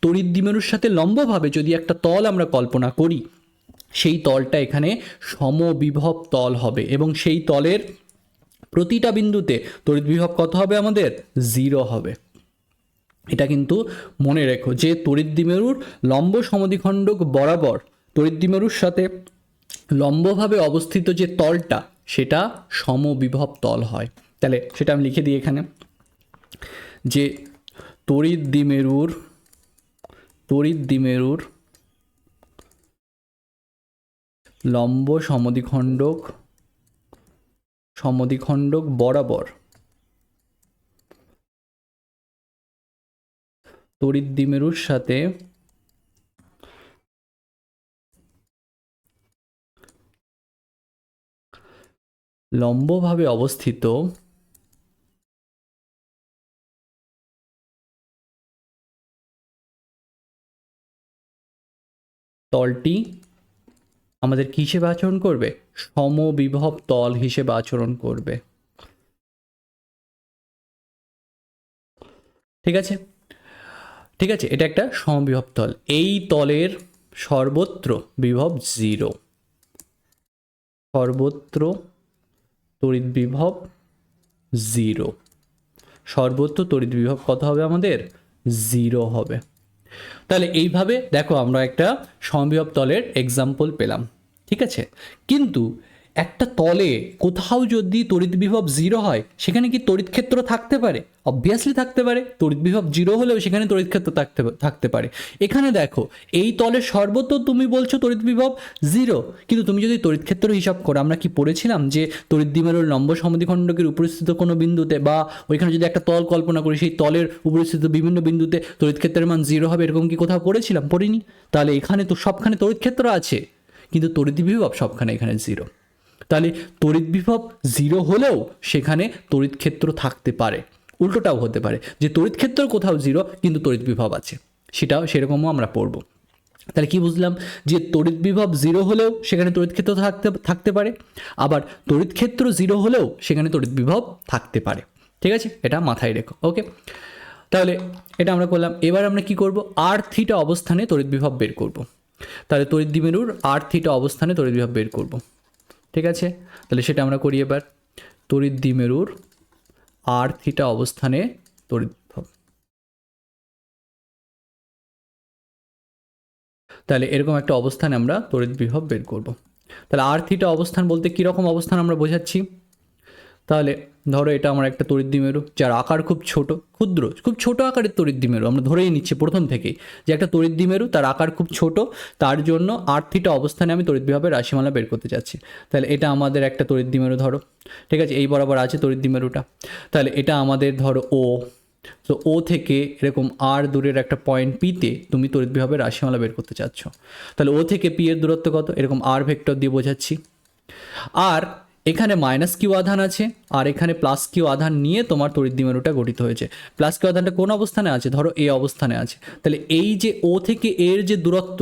তড়িৎদ্বিমেরুর সাথে লম্বভাবে যদি একটা তল আমরা কল্পনা করি, সেই তলটা এখানে সমবিভব তল হবে, এবং সেই তলের প্রতিটা বিন্দুতে তড়িৎ বিভব কত হবে, আমাদের 0 হবে। এটা কিন্তু মনে রেখো যে তড়িৎ দ্বিমেরুর লম্ব সমদ্বিখণ্ডক বরাবর তড়িৎ দ্বিমেরুর সাথে লম্বভাবে অবস্থিত যে তলটা সেটা সমবিভব তল হয়। তাহলে সেটা আমি লিখে দিই এখানে যে তড়িৎ দ্বিমেরুর লম্ব সমদ্বিখণ্ডক বরাবর তড়িৎ দ্বিমেরুর সাথে লম্বভাবে অবস্থিত তলটি আমাদের কী হিসেবে আচরণ করবে? সমবিভব তল হিসেবে আচরণ করবে। ঠিক আছে, ঠিক আছে, এটা একটা সমবিভব তল। এই তলের সর্বত্র বিভব 0, সর্বত্র তড়িৎ বিভব 0, সর্বত্র তড়িৎ বিভব কত হবে আমাদের? 0 হবে। তাহলে এইভাবে দেখো আমরা একটা সমবিভব তলের এক্সাম্পল পেলাম। ঠিক আছে, কিন্তু একটা তলে কোথাও যদি তড়িৎ বিভব 0 হয় সেখানে কি তড়িৎ ক্ষেত্র থাকতে পারে? অবভিয়াসলি থাকতে পারে। তড়িৎ বিভব 0 হলেও সেখানে তড়িৎ ক্ষেত্র থাকতে পারে। এখানে দেখো এই তলের সর্বত্র তুমি বলছো তড়িৎ বিভব 0, কিন্তু তুমি যদি তড়িৎ ক্ষেত্র হিসাব করো, আমরা কি পড়েছিলাম যে তড়িৎ দ্বিমেরুর লম্ব সমদ্বিখণ্ডকের উপরিস্থিত কোনো বিন্দুতে বা ওইখানে যদি একটা তল কল্পনা করি সেই তলের উপরিস্থিত বিভিন্ন বিন্দুতে তড়িৎ ক্ষেত্রের মান 0 হবে, এরকম কি কোথাও পড়েছিলাম? পড়িনি। তাহলে এখানে তো সবখানে তড়িৎ ক্ষেত্র আছে কিন্তু তড়িৎ বিভব সবখানে এখানে 0। তাহলে তড়িৎ বিভব 0 হলেও সেখানে তড়িৎ ক্ষেত্র থাকতে পারে। উল্টোটাও হতে পারে যে তড়িৎ ক্ষেত্র কোথাও 0 কিন্তু তড়িৎ বিভব আছে, সেটাও সেরকমও আমরা পড়ব। তাহলে কি বুঝলাম? যে তড়িৎ বিভব 0 হলেও সেখানে তড়িৎ ক্ষেত্র থাকতে পারে, আবার তড়িৎ ক্ষেত্র 0 হলেও সেখানে তড়িৎ বিভব থাকতে পারে। ঠিক আছে, এটা মাথায় রেখো। ওকে, তাহলে এটা আমরা করলাম। এবার আমরা কি করব? r থিটা অবস্থানে তড়িৎ বিভব বের করব। তাহলে তড়িৎ দ্বিমেরুর r থিটা অবস্থানে তড়িৎ বিভব বের করব। ঠিক আছে, তাহলে সেটা আমরা করি এবার। তড়িৎ দ্বিমেরুর r থিটা অবস্থানে তড়িৎ বিভব। তাহলে এরকম একটা অবস্থানে আমরা তড়িৎ বিভব বের করব। তাহলে r থিটা অবস্থান বলতে কীরকম অবস্থান আমরা বোঝাচ্ছি? তাহলে ধরো এটা আমার একটা তড়িৎ দ্বিমেরু যার আকার খুব ছোট, ক্ষুদ্র, খুব ছোট আকারের তড়িৎ দ্বিমেরু। আমরা ধরেই নিচ্ছি প্রথম থেকেই যে একটা তড়িৎ দ্বিমেরু, তার আকার খুব ছোট, তার জন্য r থিটা অবস্থানে আমি তড়িৎ বিভবের রাশিমালা বের করতে চাচ্ছি। তাহলে এটা আমাদের একটা তড়িৎ দ্বিমেরু ধরো। ঠিক আছে, এই বরাবর আছে তড়িৎ দ্বিমেরুটা। তাহলে এটা আমাদের ধরো ও, তো ও থেকে এরকম r দূরের একটা পয়েন্ট পিতে তুমি তড়িৎ বিভবের রাশিমালা বের করতে চাচ্ছ। তাহলে ও থেকে পি এর দূরত্ব কত? এরকম r ভেক্টর দিয়ে বোঝাচ্ছি। আর এখানে মাইনাস কিউ আধান আছে আর এখানে প্লাস কিউ আধান নিয়ে তোমার তড়িৎ দ্বিমেরুটা গঠিত হয়েছে। প্লাস কিউ আধানটা কোন অবস্থানে আছে? ধরো এ অবস্থানে আছে। তাহলে এই যে ও থেকে এর যে দূরত্ব,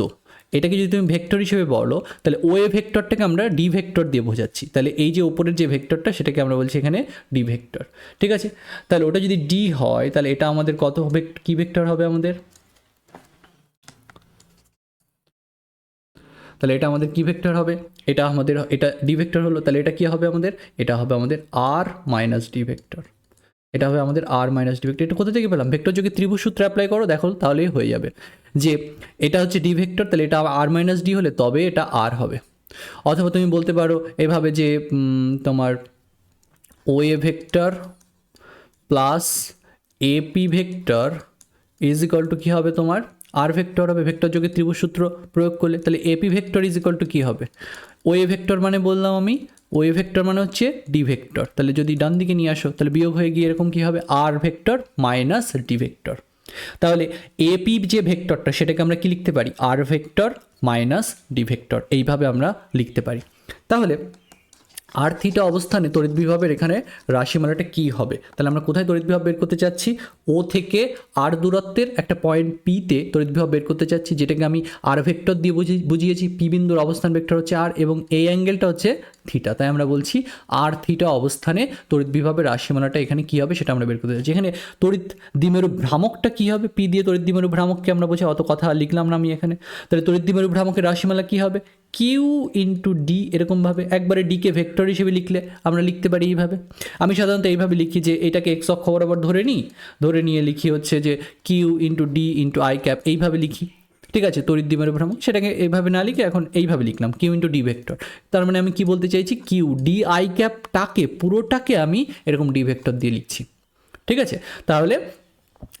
এটাকে যদি তুমি ভেক্টর হিসেবে বলো তাহলে ও এ ভেক্টরটাকে আমরা ডি ভেক্টর দিয়ে বোঝাচ্ছি। তাহলে এই যে উপরের যে ভেক্টরটা সেটাকে আমরা বলছি এখানে ডি ভেক্টর। ঠিক আছে, তাহলে ওটা যদি ডি হয় তাহলে এটা আমাদের কত হবে? কি ভেক্টর হবে আমাদের? তাহলে এটা আমাদের কি ভেক্টর হবে? এটা আমাদের, এটা ডি ভেক্টর হলো, তাহলে এটা কি হবে আমাদের? এটা হবে আমাদের আর মাইনাস ডি ভেক্টর। এটা হবে আমাদের আর মাইনাস ডি ভেক্টর। এটা কোথা থেকে পেলাম? ভেক্টর যোগে ত্রিভুজ সূত্র অ্যাপ্লাই করো, দেখো তাহলেই হয়ে যাবে যে এটা হচ্ছে ডি ভেক্টর, তাহলে এটা আর মাইনাস ডি হলে তবে এটা আর হবে। অথবা তুমি বলতে পারো এভাবে যে তোমার O A vector plus AP vector is equal to কী হবে তোমার? আর ভেক্টর হবে ভেক্টর যোগে ত্রিভুজ সূত্র প্রয়োগ করলে। তাহলে AP vector is equal to কী হবে? ও এ ভেক্টর মানে বললাম আমি, ও এ ভেক্টর মানে হচ্ছে ডি ভেক্টর। তাহলে যদি ডান দিকে নিয়ে আসো তাহলে বিয়োগ হয়ে গিয়ে এরকম কী হবে? আর ভেক্টর মাইনাস ডি ভেক্টর। তাহলে এপি যে ভেক্টরটা সেটাকে আমরা কি লিখতে পারি? আর ভেক্টর মাইনাস ডি ভেক্টর, এইভাবে আমরা লিখতে পারি। তাহলে আর থিটা অবস্থানে তড়িৎ বিভবের এখানে রাশিমালাটা কি হবে? তাহলে আমরা কোথায় তড়িৎ বিভব বের করতে চাচ্ছি? ও থেকে আর দূরত্বের একটা পয়েন্ট পিতে তড়িৎ বিভব বের করতে চাচ্ছি, যেটাকে আমি আর ভেক্টর দিয়ে বুঝিয়েছি। পি বিন্দুর অবস্থান ভেক্টর হচ্ছে আর এবং এই অ্যাঙ্গেলটা হচ্ছে থিটা। তাই আমরা বলছি আর থিটা অবস্থানে তড়িৎ বিভবের রাশিমালাটা এখানে কি হবে সেটা আমরা বের করতে চাচ্ছি। এখানে তড়িৎ দ্বিমেরু ভ্রামকটা কি হবে? পি দিয়ে তড়িৎ দ্বিমেরু ভ্রামককে আমরা বোঝাই, অত কথা লিখলাম না আমি এখানে। তাহলে তড়িৎ দ্বিমেরু ভ্রামকের রাশিমালা কি হবে? কিউ ইন্টু ডি, এরকমভাবে একবারে ডিকে ভেক্টর হিসেবে লিখলে আমরা লিখতে পারি এইভাবে। আমি সাধারণত এইভাবে লিখি যে এটাকে এক্স অক্ষ বরাবর ধরে নিয়ে লিখি হচ্ছে যে Q into D into I cap, এইভাবে লিখি। ঠিক আছে, তড়িৎ দ্বিমেরু ভ্রামক, সেটাকে এইভাবে না লিখে এখন এইভাবে লিখলাম কিউ ইন্টু ডি ভেক্টর। তার মানে আমি কি বলতে চাইছি, কিউ ডি আই ক্যাপটাকে পুরোটাকে আমি এরকম ডি ভেক্টর দিয়ে লিখছি। ঠিক আছে, তাহলে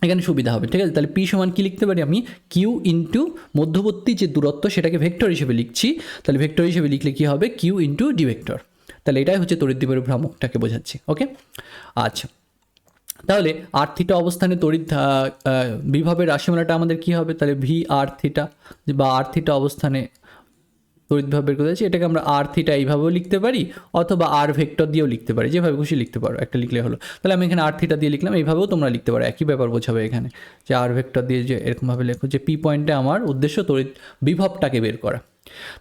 এখানে সুবিধা হবে। ঠিক আছে, তাহলে পি সমান কি লিখতে পারি আমি, কিউ ইন্টু মধ্যবর্তী যে দূরত্ব সেটাকে ভেক্টর হিসেবে লিখছি, তাহলে ভেক্টর হিসেবে লিখলে কি হবে, কিউ ইন্টু ডি ভেক্টর। তাহলে এটাই হচ্ছে তড়িৎ দ্বিমেরু ভ্রামকটাকে বোঝাচ্ছি। ওকে, আচ্ছা, তাহলে আর থিটা অবস্থানে তড়িৎ বিভবের রাশিমালাটা আমাদের কি হবে, তাহলে ভি আর থিটা বা আর থিটা অবস্থানে তড়িৎ বিভব বের করতে যাচ্ছি, এটাকে আমরা আর থিটা এইভাবেও লিখতে পারি অথবা আর ভেক্টর দিয়েও লিখতে পারি, যেভাবে খুশি লিখতে পারো, একটা লিখলে হলো। তাহলে আমি এখানে আর থিটা দিয়ে লিখলাম, এইভাবেও তোমরা লিখতে পারো, একই ব্যাপার বোঝাবে এখানে, যে আর ভেক্টর দিয়ে যে এরকমভাবে লেখো যে পি পয়েন্টে আমার উদ্দেশ্য তড়িৎ বিভবটাকে বের করা।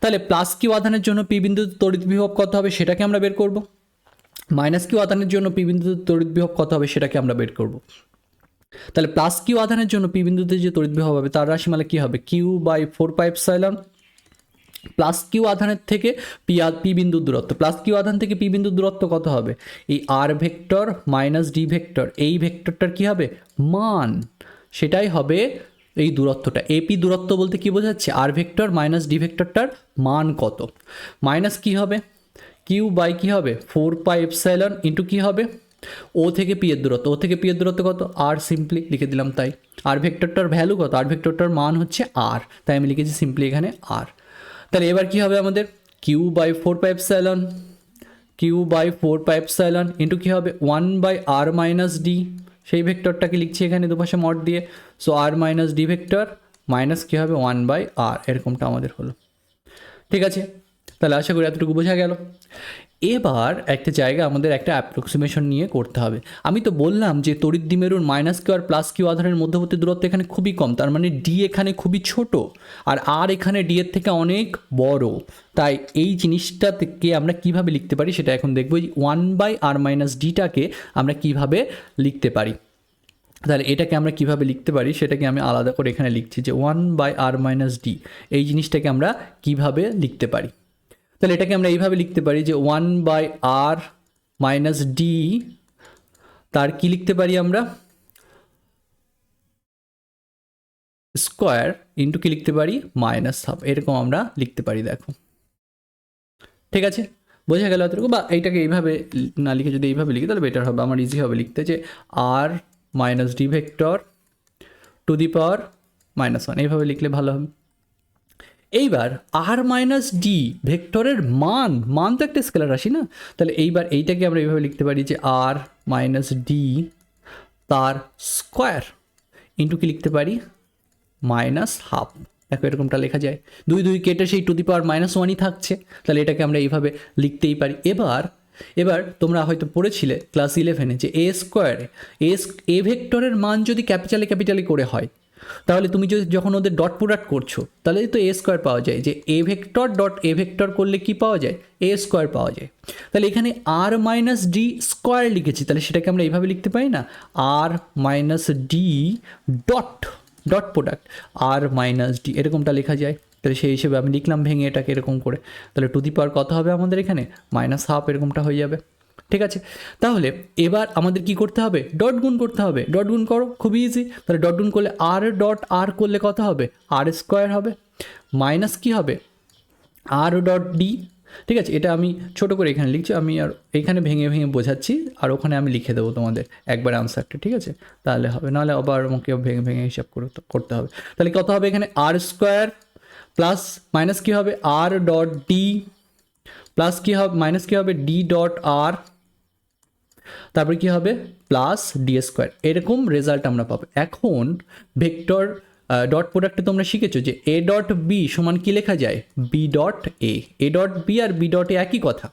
তাহলে প্লাস কিউ আধানের জন্য পি বিন্দুতে তড়িৎ বিভব কত হবে সেটাকে আমরা বের করব, মাইনাস কিউ আধানের জন্য পি বিন্দুতে তড়িৎ বিভব কত হবে সেটাকে আমরা বের করব। তাহলে প্লাস কিউ আধানের জন্য পি বিন্দুতে যে তড়িৎ বিভব হবে তার রাশিমালা কি হবে, কিউ বাই 4πε প্লাস কিউ আধানের থেকে পি বিন্দুর দূরত্ব, প্লাস কিউ আধান থেকে পি বিন্দুর দূরত্ব কত হবে, এই আর ভেক্টর মাইনাস ডি ভেক্টর, এই ভেক্টরটার কি হবে মান, সেটাই হবে এই দূরত্বটা। এপি দূরত্ব বলতে কি বোঝাচ্ছে, আর ভেক্টর মাইনাস ডি ভেক্টরটার মান কত, মাইনাস কি হবে, কিউ বাই কি হবে 4πε ইন্টু কি হবে ও থেকে পি এর দূরত্ব, ও থেকে পি এর দূরত্ব কত, আর সিম্পলি লিখে দিলাম তাই। আর ভেক্টরটার ভ্যালু কত, আর ভেক্টরটার মান হচ্ছে আর, তাই আমি লিখেছি সিম্পলি এখানে আর। তাহলে এবার কি হবে আমাদের, Q by 4πε, Q by 4πε into কী হবে 1/r মাইনাস ডি, সেই ভেক্টরটাকে লিখছি এখানে দুপাশে মড দিয়ে, সো আর মাইনাস ডি ভেক্টর মাইনাস কী হবে 1/r, এরকমটা আমাদের হলো। ঠিক আছে, তাহলে আশা করি এতটুকু বোঝা গেল। এবার একটা জায়গা আমাদের একটা অ্যাপ্রক্সিমেশন নিয়ে করতে হবে। আমি তো বললাম যে তড়িৎ দ্বিমেরুর minus Q R plus Q আধানের মধ্যবর্তী দূরত্ব এখানে খুবই কম, তার মানে ডি এখানে খুবই ছোট আর এখানে ডি এর থেকে অনেক বড়। তাই এই জিনিসটা থেকে আমরা কিভাবে লিখতে পারি সেটা এখন দেখব, 1/r মাইনাস ডিটাকে আমরা কিভাবে লিখতে পারি। তাহলে এটাকে আমরা কিভাবে লিখতে পারি সেটাকে আমি আলাদা করে এখানে লিখছি যে 1/r মাইনাস ডি, এই জিনিসটাকে আমরা কিভাবে লিখতে পারি। তাহলে এটাকে আমরা এইভাবে লিখতে পারি যে 1/r মাইনাস ডি, তার কি লিখতে পারি আমরা স্কোয়ার ইন্টু কি লিখতে পারি মাইনাস হাফ, এরকম আমরা লিখতে পারি। দেখো ঠিক আছে, বোঝা গেল এতটুকু, বা এইটাকে এইভাবে না লিখে যদি এইভাবে লিখি তাহলে বেটার হবে, আমার ইজি হবে লিখতে, যে R minus D vector to the power -1, এইভাবে লিখলে ভালো হবে। এইবার আর মাইনাস ডি ভেক্টরের মান তো একটা স্কেলার রাশি না, তাহলে এইবার এইটাকে আমরা এইভাবে লিখতে পারি যে আর মাইনাস ডি তার স্কোয়ার ইন্টু কি লিখতে পারি মাইনাস হাফ। দেখো এরকমটা লেখা যায়, 2 কেটে সেই টু দি পাওয়ার -1ই থাকছে, তাহলে এটাকে আমরা এইভাবে লিখতেই পারি। এবার তোমরা হয়তো পড়েছিলে ক্লাস 11-এ যে এ স্কোয়ারে এ ভেক্টরের মান যদি ক্যাপিটালে করে হয়, তাহলে তুমি যখন ওদের ডট প্রোডাক্ট করছো তাহলে তো এ স্কোয়ার পাওয়া যায়, যে এ ভেক্টর ডট এ ভেক্টর করলে কি পাওয়া যায়, এ স্কোয়ার পাওয়া যায়। তাহলে এখানে আর মাইনাস ডি স্কোয়ার লিখেছি, তাহলে সেটাকে আমরা এইভাবে লিখতে পারি না, আর মাইনাস ডি ডট প্রোডাক্ট আর মাইনাস ডি, এরকমটা লেখা যায়। তাহলে সেই হিসেবে আমি লিখলাম ভেঙে এটাকে এরকম করে, তাহলে টু দি পাওয়ার কত হবে আমাদের এখানে -1/2, এরকমটা হয়ে যাবে। ঠিক আছে, তাহলে এবার আমাদের কি করতে হবে, ডট গুণ করতে হবে। ডট গুণ করো, খুবই ইজি। তাহলে ডট গুণ করলে আর ডট আর করলে কত হবে, আর স্কোয়ার হবে, মাইনাস কি হবে আর ডট ডি। ঠিক আছে, এটা আমি ছোট করে এখানে লিখছি, আমি আর এখানে ভেঙে বোঝাচ্ছি, আর ওখানে আমি লিখে দেবো তোমাদের একবার আনসারটা। ঠিক আছে, তাহলে হবে, নাহলে আবার আমাকে ভেঙে হিসাব করতে হবে। তাহলে কত হবে এখানে আর স্কোয়ার প্লাস মাইনাস কী হবে আর ডট ডি প্লাস কী হবে মাইনাস কী হবে ডি ডট আর, তারপরে কী হবে প্লাস ডি স্কোয়ার, এরকম রেজাল্ট আমরা পাবো। এখন ভেক্টর ডট প্রোডাক্টে তোমরা শিখেছো যে এ ডট বি সমান কী লেখা যায়, B dot A dot B আর বি ডট এ একই কথা।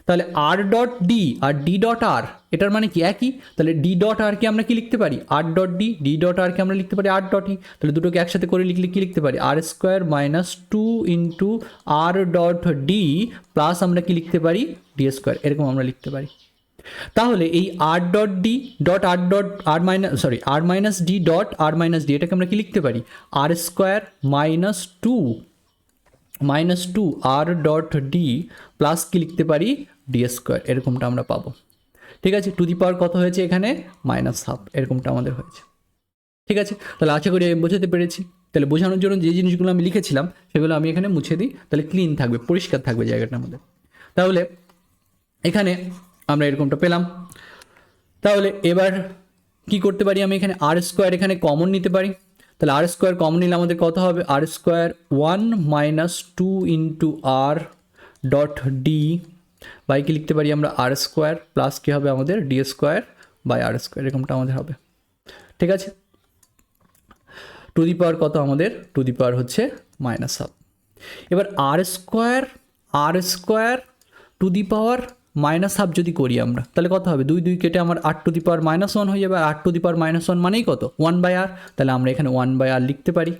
তাহলে আর ডট ডি আর ডি ডট আর, এটার মানে কি একই, তাহলে ডি ডট আরকে আমরা কি লিখতে পারি আর ডট ডি ডট আরকে আমরা লিখতে পারি আর ডট ই, তাহলে দুটোকে একসাথে করে লিখলে কি লিখতে পারি R square -2 into R dot D plus আমরা কি লিখতে পারি ডি স্কোয়ার, এরকম আমরা লিখতে পারি। তাহলে এই R dot D dot R minus D dot R minus D, এটাকে আমরা কি লিখতে পারি R square -2 minus two R dot D plus কি লিখতে পারি ডি স্কোয়ার, এরকমটা আমরা পাবো। ঠিক আছে, টু দি পাওয়ার কত হয়েছে এখানে মাইনাস হাফ, এরকমটা আমাদের হয়েছে। ঠিক আছে, তাহলে আশা করি আমি বোঝাতে পেরেছি। তাহলে বোঝানোর জন্য যে জিনিসগুলো আমি লিখেছিলাম সেগুলো আমি এখানে মুছে দিই, তাহলে ক্লিন থাকবে, পরিষ্কার থাকবে জায়গাটার মধ্যে। তাহলে এখানে আমরা এরকমটা পেলাম। তাহলে এবার কি করতে পারি, আমি এখানে আর স্কোয়ার এখানে কমন নিতে পারি। তাহলে আর স্কোয়ার কমন নিলে আমাদের কত হবে, R square one minus two into R dot D by কি লিখতে পারি আমরা আর স্কোয়ার প্লাস কী হবে আমাদের D square by R square, এরকমটা আমাদের হবে। ঠিক আছে, টু দি পাওয়ার কত আমাদের, টু দি পাওয়ার হচ্ছে মাইনাস হাফ। এবার R square to the power minus half যদি করি আমরা, তাহলে কত হবে, দুই দুই কেটে আমার R to the power minus one হয়ে যাবে। আর R to the power minus one মানেই কত, ওয়ান বাই আর। তাহলে আমরা এখানে ওয়ান বাই আর লিখতে পারি।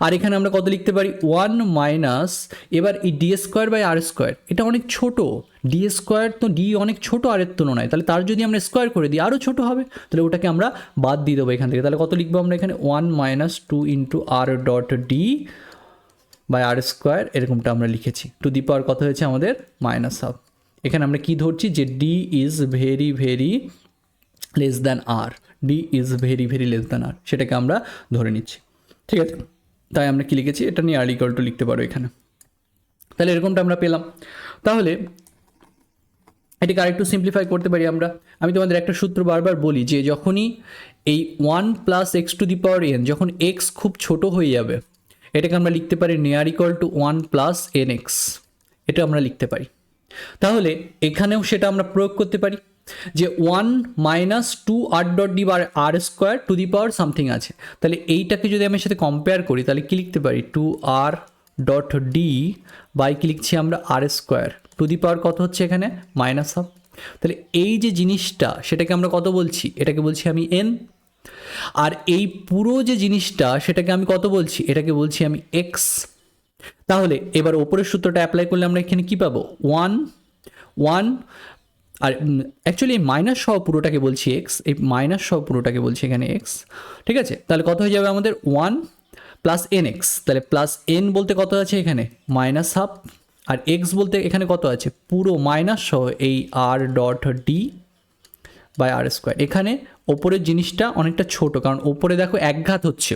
আর এখানে আমরা কত লিখতে পারি, ওয়ান মাইনাস, এবার এই D square by R square এটা অনেক ছোট, ডি স্কোয়ার তো ডি অনেক ছোট আর এর তুলনায়, তাহলে তার যদি আমরা স্কোয়ার করে দিই আরও ছোট হবে, তাহলে ওটাকে আমরা বাদ দিয়ে দেবো এখান থেকে। তাহলে কত লিখবো আমরা এখানে, one minus two into R dot D by R square, এরকমটা আমরা লিখেছি। টু দি পাওয়ার কত হয়েছে আমাদের মাইনাস হাফ। এখানে আমরা কি ধরছি যে D is very very less than R, D is very very less than R, সেটাকে আমরা ধরে নিচ্ছি। ঠিক আছে, তাই আমরা কি লিখেছি, এটা নিয়ে আর ইকুয়াল টু লিখতে পারো এখানে। তাহলে এরকমটা আমরা পেলাম। তাহলে এটাকে আরেকটু সিম্পলিফাই করতে পারি আমরা। আমি তোমাদের একটা সূত্র বারবার বলি যে যখনই এই one plus x two the power N, যখন এক্স খুব ছোট হয়ে যাবে, এটাকে আমরা লিখতে পারি near equal to one plus N x, এটা আমরা লিখতে পারি। তাহলে এখানেও সেটা আমরা প্রয়োগ করতে পারি যে one minus two R dot D বা R square to the power something আছে। তাহলে এইটাকে যদি আমি সাথে কম্পেয়ার করি তাহলে কি লিখতে পারি, two R dot D by কি লিখছি আমরা আর স্কোয়ার টু দি পাওয়ার কত হচ্ছে এখানে মাইনাস হাফ। তাহলে এই যে জিনিসটা সেটাকে আমরা কত বলছি, এটাকে বলছি আমি এন। আর এই পুরো যে জিনিসটা সেটাকে আমি কত বলছি, এটাকে বলছি আমি এক্স। তাহলে এবার ওপরের সূত্রটা অ্যাপ্লাই করলে আমরা এখানে কী পাবো, ওয়ান আর অ্যাকচুয়ালি এই মাইনাস সহ পুরোটাকে বলছি এক্স, এই মাইনাস সহ পুরোটাকে বলছি এখানে এক্স। ঠিক আছে, তাহলে কত হয়ে যাবে আমাদের ওয়ান প্লাস এন এক্স, তাহলে প্লাস এন বলতে কত আছে এখানে মাইনাস হাফ, আর এক্স বলতে এখানে কত আছে পুরো মাইনাস সহ এই R dot D by R square. এখানে ওপরের জিনিসটা অনেকটা ছোট, কারণ ওপরে দেখো একঘাত হচ্ছে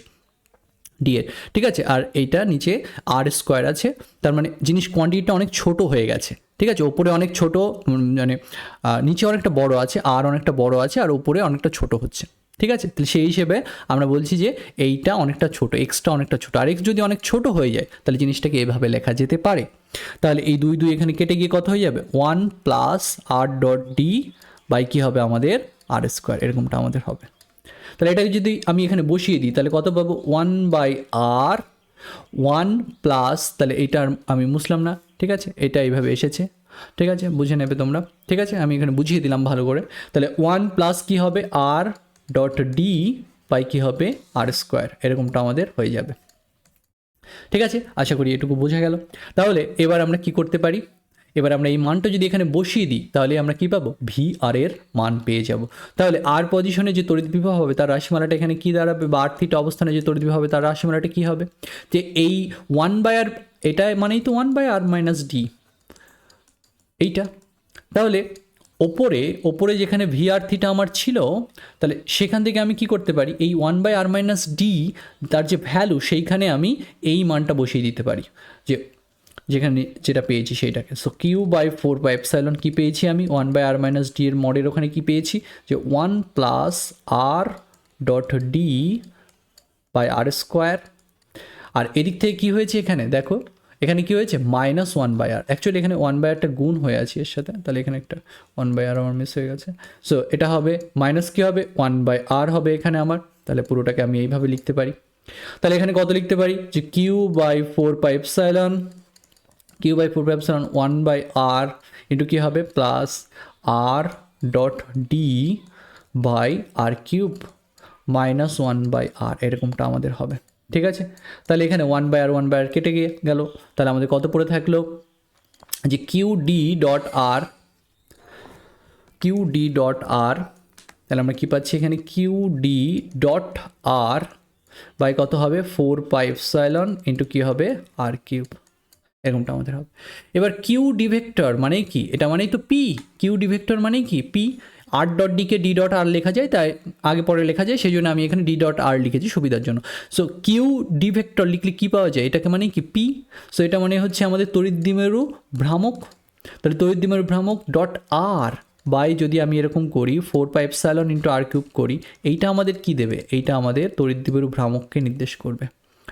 ডি এর। ঠিক আছে, আর এইটা নিচে আর স্কোয়ার আছে, তার মানে জিনিস কোয়ান্টিটিটা অনেক ছোট হয়ে গেছে। ঠিক আছে, ওপরে অনেক ছোট, মানে নিচে অনেকটা বড় আছে, আর অনেকটা বড় আছে, আর ওপরে অনেকটা ছোট হচ্ছে। ঠিক আছে, তাহলে সেই হিসেবে আমরা বলছি যে এইটা অনেকটা ছোট, এক্সটা অনেকটা ছোট। আর এক্স যদি অনেক ছোট হয়ে যায় তাহলে জিনিসটাকে এভাবে লেখা যেতে পারে। তাহলে এই দুই দুই এখানে কেটে গিয়ে কত হয়ে যাবে, one plus R dot D by কী হবে আমাদের আর স্কোয়ার, এরকমটা আমাদের হবে। তাহলে এটাকে যদি আমি এখানে বসিয়ে দিই তাহলে কত পাবো, one by R one plus, তাহলে এইটা আমি মুছলাম না। ঠিক আছে, এটা এইভাবে এসেছে। ঠিক আছে, বুঝে নেবে তোমরা। ঠিক আছে, আমি এখানে বুঝিয়ে দিলাম ভালো করে। তাহলে ওয়ান প্লাস কী হবে আর ডট ডি বাই কী হবে আর স্কোয়ার, এরকমটা আমাদের হয়ে যাবে। ঠিক আছে, আশা করি এটুকু বোঝা গেল। তাহলে এবার আমরা কি করতে পারি, এবার আমরা এই মানটা যদি এখানে বসিয়ে দিই তাহলে আমরা কি পাবো, ভি আর এর মান পেয়ে যাব। তাহলে আর পজিশনে যে তড়িৎ বিভব হবে তার রাশিমালাটা এখানে কী দাঁড়াবে, বা আর থিটা অবস্থানে যে তড়িৎ বিভব হবে তার রাশিমালাটা কী হবে, যে এই ওয়ান বাই আর, এটা মানেই তো one by R minus D এইটা। তাহলে ওপরে যেখানে ভি আর থিটা আমার ছিল, তাহলে সেখান থেকে আমি কি করতে পারি, এই one by R minus D তার যে ভ্যালু সেইখানে আমি এই মানটা বসিয়ে দিতে পারি, যে যেখানে যেটা পেয়েছি সেইটাকে। So Q by four by epsilon কী পেয়েছি আমি, one by R minus D এর মডের ওখানে কী পেয়েছি, যে one plus R dot D by R square. আর এদিক থেকে কী হয়েছে এখানে দেখো, এখানে কী হয়েছে minus one by R, actually এখানে ওয়ান বাই আরটা গুণ হয়ে আছে এর সাথে, তাহলে এখানে একটা ওয়ান বাই আর আমার মিস হয়ে গেছে। সো এটা হবে মাইনাস কী হবে, ওয়ান বাই আর হবে এখানে আমার, তাহলে পুরোটাকে আমি এইভাবে লিখতে পারি। তাহলে এখানে কত লিখতে পারি, যে Q by four by epsilon, Q by four by epsilon one by R into কী হবে plus R dot D by R cube minus one by R, এরকমটা আমাদের হবে। ঠিক আছে, তাহলে এখানে ওয়ান বাই আর কেটে গিয়ে গেল। তাহলে আমাদের কত পড়ে থাকলো, যে কিউ ডি ডট আর, তাহলে আমরা কী পাচ্ছি এখানে, Q D dot R by কত হবে, ফোর পাই এপসাইলন ইন্টু কী হবে আর কিউব। এরকমটা আমাদের হবে। এবার কিউ ডি ভেক্টর মানে কি, এটা মানেই তো পি। কিউ ডি ভেক্টর মানে কি পি। আর ডট ডিকে ডি ডট আর লেখা যায়, তাই আগে পরে লেখা যায়, সেই জন্য আমি এখানে ডি ডট আর লিখেছি সুবিধার জন্য। সো কিউ ডি ভেক্টর লিখলে কী পাওয়া যায়, এটাকে মানে কি পি। সো এটা মানে হচ্ছে আমাদের তড়িৎ দ্বিমেরু ভ্রামক। তাহলে তড়িৎ দ্বিমেরু ভ্রামক ডট আর বাই, যদি আমি এরকম করি 4πε ইন্টু আর কিউব করি, এইটা আমাদের কি দেবে, এইটা আমাদের তড়িৎ দ্বিমেরু ভ্রামককে নির্দেশ করবে।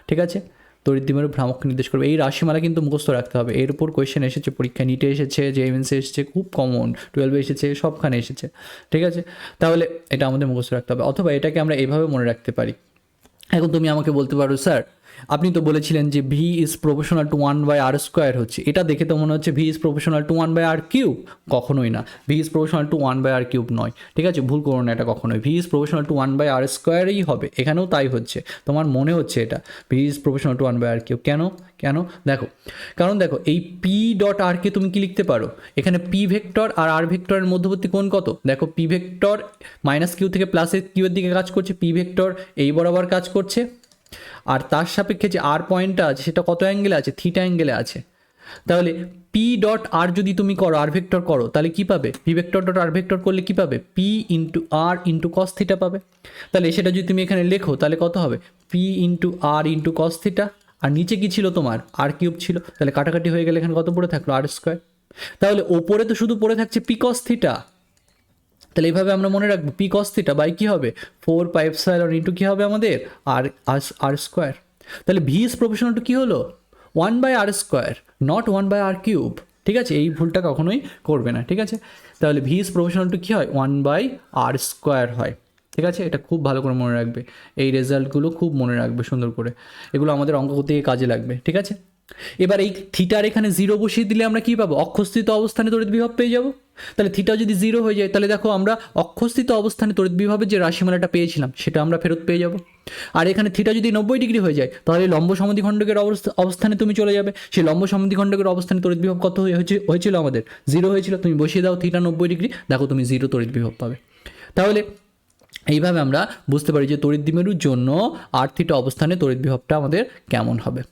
ঠিক আছে, তড়িৎ দ্বিমেরু ভ্রামককে নির্দেশ করবে। এই রাশিমালা কিন্তু মুখস্থ রাখতে হবে, এর উপর কোয়েশ্চেন এসেছে পরীক্ষা, নিটে এসেছে, জেএমএনসে এসেছে, খুব কমন, 12 এসেছে, সবখানে এসেছে। ঠিক আছে, তাহলে এটা আমাদের মুখস্থ রাখতে হবে। অথবা এটাকে আমরা এভাবে মনে রাখতে পারি। এখন তুমি আমাকে বলতে পারো স্যার আপনি তো বলেছিলেন যে V is proportional two 1/r² হচ্ছে, এটা দেখে তো মনে হচ্ছে V is proportional two 1/r³। কখনোই না, V is proportional two 1/r³ নয়। ঠিক আছে, ভুল করো না এটা কখনোই, ভি ইজ প্রপোর্শনাল টু 1/r²ই হবে, এখানেও তাই হচ্ছে, তোমার মনে হচ্ছে এটা V is proportional two 1/r³। কেন কেন দেখো, কারণ দেখো এই পি ডট আরকে তুমি কি লিখতে পারো, এখানে পি ভেক্টর আর আর ভেক্টরের মধ্যবর্তী কোণ কত, দেখো পি ভেক্টর মাইনাস কিউ থেকে প্লাসের কিউয়ের দিকে কাজ করছে, পি ভেক্টর এই বরাবর কাজ করছে, আর তার সাপেক্ষে যে আর পয়েন্টটা আছে সেটা কত অ্যাঙ্গেলে আছে, থিটা অ্যাঙ্গেলে আছে। তাহলে পি ডট আর যদি তুমি করো, আর ভেক্টর করো, তাহলে কী পাবে, পি ভেক্টর ডট আর ভেক্টর করলে কী পাবে, পি ইন্টু আর ইন্টু কস থিটা পাবে। তাহলে সেটা যদি তুমি এখানে লেখো তাহলে কত হবে, পি ইন্টু আর ইন্টু কস থিটা, আর নিচে কী ছিল তোমার, আর কিউব ছিল, তাহলে কাটাকাটি হয়ে গেলে এখানে কত পড়ে থাকলো, আর²। তাহলে ওপরে তো শুধু পড়ে থাকছে পি কস থিটা, তাহলে এইভাবে আমরা মনে রাখবো পি কস থিটা বাই কী হবে, 4πε ইন্টু কী হবে আমাদের, আর²। তাহলে ভি ইজ প্রপোর্শনাল টু কী হলো, 1/r², নট 1/r³। ঠিক আছে, এই ভুলটা কখনোই করবে না। ঠিক আছে, তাহলে ভি ইজ প্রপোর্শনাল টু কী হয়, 1/r² হয়। ঠিক আছে, এটা খুব ভালো করে মনে রাখবে, এই রেজাল্টগুলো খুব মনে রাখবে সুন্দর করে, এগুলো আমাদের অঙ্ক করতে গিয়ে কাজে লাগবে। ঠিক আছে, এবার এই থিটার এখানে 0 বসিয়ে দিলে আমরা কী পাবো, অক্ষস্থিত অবস্থানে তড়িৎ বিভব পেয়ে যাবো। তাহলে থিটা যদি 0 হয়ে যায় তাহলে দেখো আমরা অক্ষস্থিত অবস্থানে তড়িৎ বিভবের যে রাশিমালাটা পেয়েছিলাম সেটা আমরা ফেরত পেয়ে যাব। আর এখানে থিটা যদি 90 ডিগ্রি হয়ে যায় তাহলে লম্ব সমদ্বিখণ্ডকের অবস্থানে তুমি চলে যাবে, সেই লম্ব সমদ্বিখণ্ডকের অবস্থানে তড়িৎ বিভব কত হয়েছিল আমাদের, 0 হয়েছিল। তুমি বসিয়ে দাও থিটা 90 ডিগ্রি, দেখো তুমি 0 তড়িৎ বিভব পাবে। তাহলে এইভাবে আমরা বুঝতে পারি যে তড়িৎ দ্বিমেরুর জন্য আর থিটা অবস্থানে তড়িৎ বিভবটা আমাদের কেমন হবে।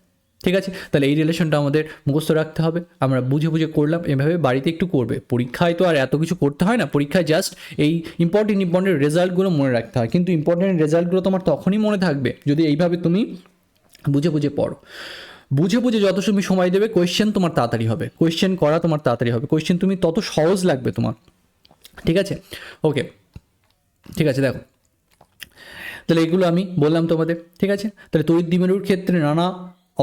ঠিক আছে, তাহলে এই রিলেশনটা আমাদের মুখস্থ রাখতে হবে, আমরা বুঝে বুঝে করলাম, এভাবে বাড়িতে একটু করবে, পরীক্ষায় তো আর এত কিছু করতে হয় না, পরীক্ষায় জাস্ট এই ইম্পর্টেন্ট রেজাল্টগুলো মনে রাখতে হয়। কিন্তু ইম্পর্টেন্ট রেজাল্টগুলো তোমার তখনই মনে থাকবে যদি এইভাবে তুমি বুঝে বুঝে পড়ো। বুঝে বুঝে যত তুমি সময় দেবে কোয়েশ্চেন তোমার তাড়াতাড়ি হবে, কোয়েশ্চেন করা তোমার তাড়াতাড়ি হবে, কোয়েশ্চেন তুমি তত সহজ লাগবে তোমার। ঠিক আছে, ওকে, ঠিক আছে, দেখো তাহলে এগুলো আমি বললাম তোমাদের। ঠিক আছে, তাহলে তড়িৎ দ্বিমেরুর ক্ষেত্রে নানা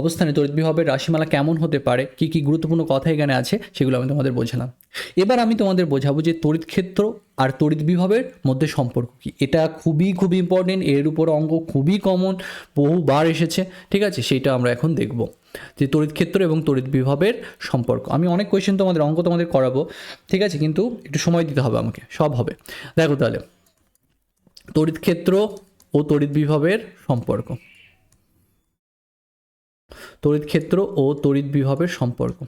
অবস্থানে তড়িৎ বিভবের রাশিমালা কেমন হতে পারে, কী কী গুরুত্বপূর্ণ কথা এখানে আছে সেগুলো আমি তোমাদের বোঝালাম। এবার আমি তোমাদের বোঝাবো যে তড়িৎ ক্ষেত্র আর তড়িৎ বিভবের মধ্যে সম্পর্ক কী। এটা খুবই খুবই ইম্পর্টেন্ট, এর উপর অঙ্ক খুবই কমন, বহুবার এসেছে। ঠিক আছে, সেইটা আমরা এখন দেখব যে তড়িৎ ক্ষেত্র এবং তড়িৎ বিভবের সম্পর্ক। আমি অনেক কোয়েশ্চেন তোমাদের অঙ্ক তোমাদের করাবো, ঠিক আছে, কিন্তু একটু সময় দিতে হবে আমাকে, সব হবে। দেখো তাহলে তড়িৎ ক্ষেত্র ও তড়িৎ বিভবের সম্পর্ক, তড়িৎ ক্ষেত্র ও তড়িৎ বিভবের সম্পর্ক।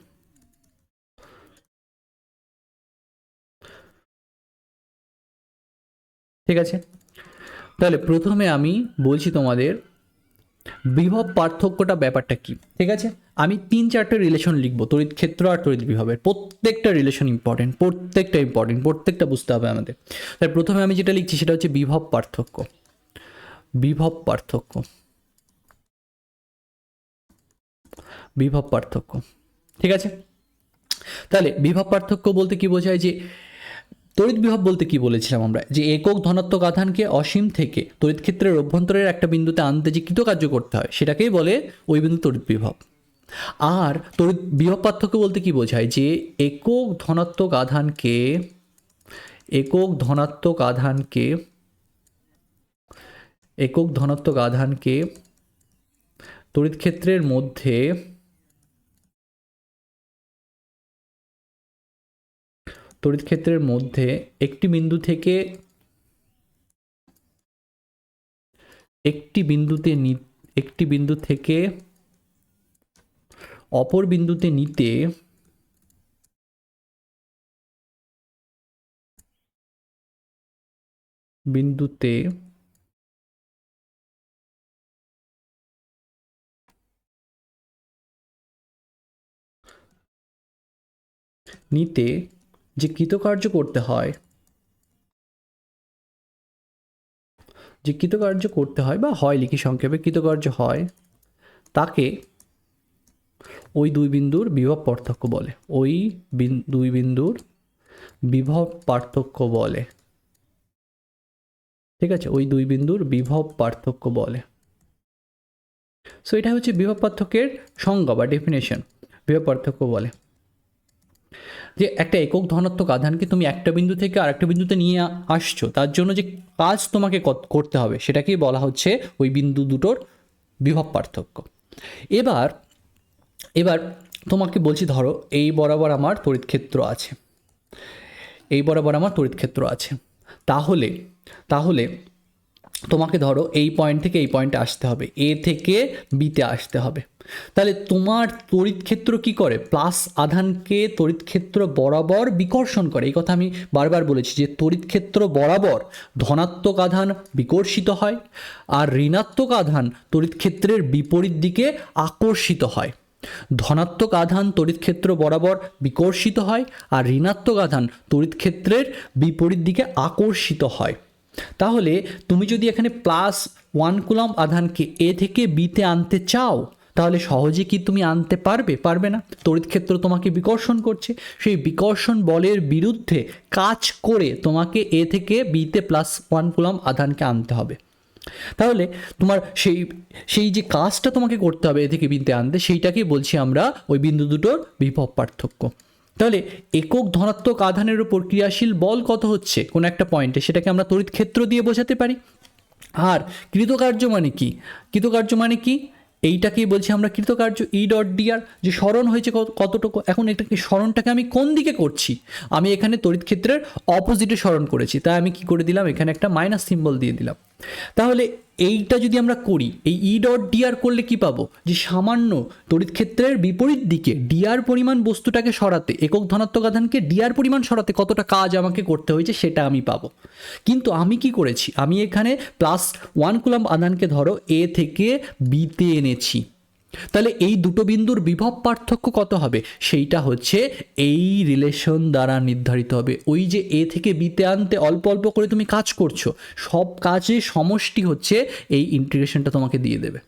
ঠিক আছে, তাহলে প্রথমে আমি বলছি তোমাদের বিভব পার্থক্যটা ব্যাপারটা কি। ঠিক আছে, আমি 3-4টে রিলেশন লিখবো তড়িৎ ক্ষেত্র আর তড়িৎ বিভবের, প্রত্যেকটা রিলেশন ইম্পর্টেন্ট, প্রত্যেকটা বুঝতে হবে আমাদের। তাই প্রথমে আমি যেটা লিখছি সেটা হচ্ছে বিভব পার্থক্য, বিভব পার্থক্য, বিভব পার্থক্য। ঠিক আছে, তাহলে বিভব পার্থক্য বলতে কি বোঝায়, যে তড়িৎ বিভব বলতে কি বলেছিলাম আমরা, যে একক ধনাত্মক আধানকে অসীম থেকে তড়িৎ ক্ষেত্রের অভ্যন্তরের একটা বিন্দুতে আনতে যে কৃতকার্য করতে হয় সেটাকেই বলে ওই বিন্দু তড়িৎ বিভব। আর তড়িৎ বিভব পার্থক্য বলতে কি বোঝায়, যে একক ধনাত্মক আধানকে, একক ধনাত্মক আধানকে, একক ধনাত্মক আধানকে তড়িৎ ক্ষেত্রের মধ্যে, তড়িৎ ক্ষেত্রের মধ্যে একটি বিন্দু থেকে একটি বিন্দুতে একটি বিন্দু থেকে অপর বিন্দুতে নিতে বিন্দুতে নিতে যে কৃতকার্য করতে হয়, বা হয় লিখি সংক্ষেপে কৃতকার্য হয়, তাকে ওই দুই বিন্দুর বিভব পার্থক্য বলে। ওই দুই বিন্দুর বিভব পার্থক্য বলে। ঠিক আছে, ওই দুই বিন্দুর বিভব পার্থক্য বলে। সো এটা হচ্ছে বিভব পার্থক্যের সংজ্ঞা বা ডেফিনেশন। বিভব পার্থক্য বলে যে একটা একক ধনাত্মক আধানকে তুমি একটা বিন্দু থেকে আরেকটা বিন্দুতে নিয়ে আসছো, তার জন্য যে কাজ তোমাকে করতে হবে সেটাকেই বলা হচ্ছে ওই বিন্দু দুটোর বিভব পার্থক্য। এবার এবার তোমাকে বলছি, ধরো এই বরাবর আমার তড়িৎ ক্ষেত্র আছে, এই বরাবর আমার তড়িৎ ক্ষেত্র আছে, তাহলে তাহলে তোমাকে ধরো এই পয়েন্ট থেকে এই পয়েন্টে আসতে হবে, এ থেকে বিতে আসতে হবে। তাহলে তোমার তড়িৎ ক্ষেত্র কি করে? প্লাস আধানকে তড়িৎ ক্ষেত্র বরাবর বিকর্ষণ করে। এই কথা আমি বারবার বলেছি যে তড়িৎ ক্ষেত্র বরাবর ধনাত্মক আধান বিকর্ষিত হয়, আর ঋণাত্মক আধান তড়িৎ ক্ষেত্রের বিপরীত দিকে আকর্ষিত হয়। ধনাত্মক আধান তড়িৎ ক্ষেত্র বরাবর বিকর্ষিত হয়, আর ঋণাত্মক আধান তড়িৎ ক্ষেত্রের বিপরীত দিকে আকর্ষিত হয়। তাহলে তুমি যদি এখানে +1 কুলম্ব আধানকে এ থেকে বিতে আনতে চাও, তাহলে সহজে কি তুমি আনতে পারবে? পারবে না। তড়িৎ ক্ষেত্র তোমাকে বিকর্ষণ করছে, সেই বিকর্ষণ বলের বিরুদ্ধে কাজ করে তোমাকে এ থেকে বিতে +1 কুলম্ব আধানকে আনতে হবে। তাহলে তোমার সেই যে কাজটা তোমাকে করতে হবে এ থেকে বিতে আনতে, সেইটাকেই বলছি আমরা ওই বিন্দু দুটোর বিভব পার্থক্য। তাহলে একক ধনাত্মক আধানের উপর ক্রিয়াশীল বল কত হচ্ছে কোনো একটা পয়েন্টে, সেটাকে আমরা তড়িৎ ক্ষেত্র দিয়ে বোঝাতে পারি। আর কৃতকার্য মানে কি? কৃতকার্য মানে কি? এইটাকেই বলছি আমরা কৃতকার্য। E.dr যে স্মরণ হয়েছে কতটুকু। এখন এটাকে স্মরণটাকে আমি কোন দিকে করছি? আমি এখানে তড়িৎ ক্ষেত্রের অপোজিটে স্মরণ করেছি, তাই আমি কি করে দিলাম, এখানে একটা মাইনাস সিম্বল দিয়ে দিলাম। তাহলে এইটা যদি আমরা করি, এই E.dr করলে কি পাবো? যে সামান্য তড়িৎ ক্ষেত্রের বিপরীত দিকে ডিআর পরিমাণ বস্তুটাকে সরাতে, একক ধনাত্মক আধানকে ডিআর পরিমাণ সরাতে কতটা কাজ আমাকে করতে হয়েছে সেটা আমি পাবো। কিন্তু আমি কি করেছি, আমি এখানে +1 কুলম্ব আধানকে ধরো এ থেকে বিতে এনেছি। তাহলে এই দুটো বিন্দুর বিভব পার্থক্য কত হবে? সেইটা হচ্ছে এই রিলেশন দ্বারা নির্ধারিত হবে। ওই যে এ থেকে বিতে আনতে অল্প অল্প করে তুমি কাজ করছো, সব কাজের সমষ্টি হচ্ছে এই ইন্টিগ্রেশনটা তোমাকে দিয়ে দেবে।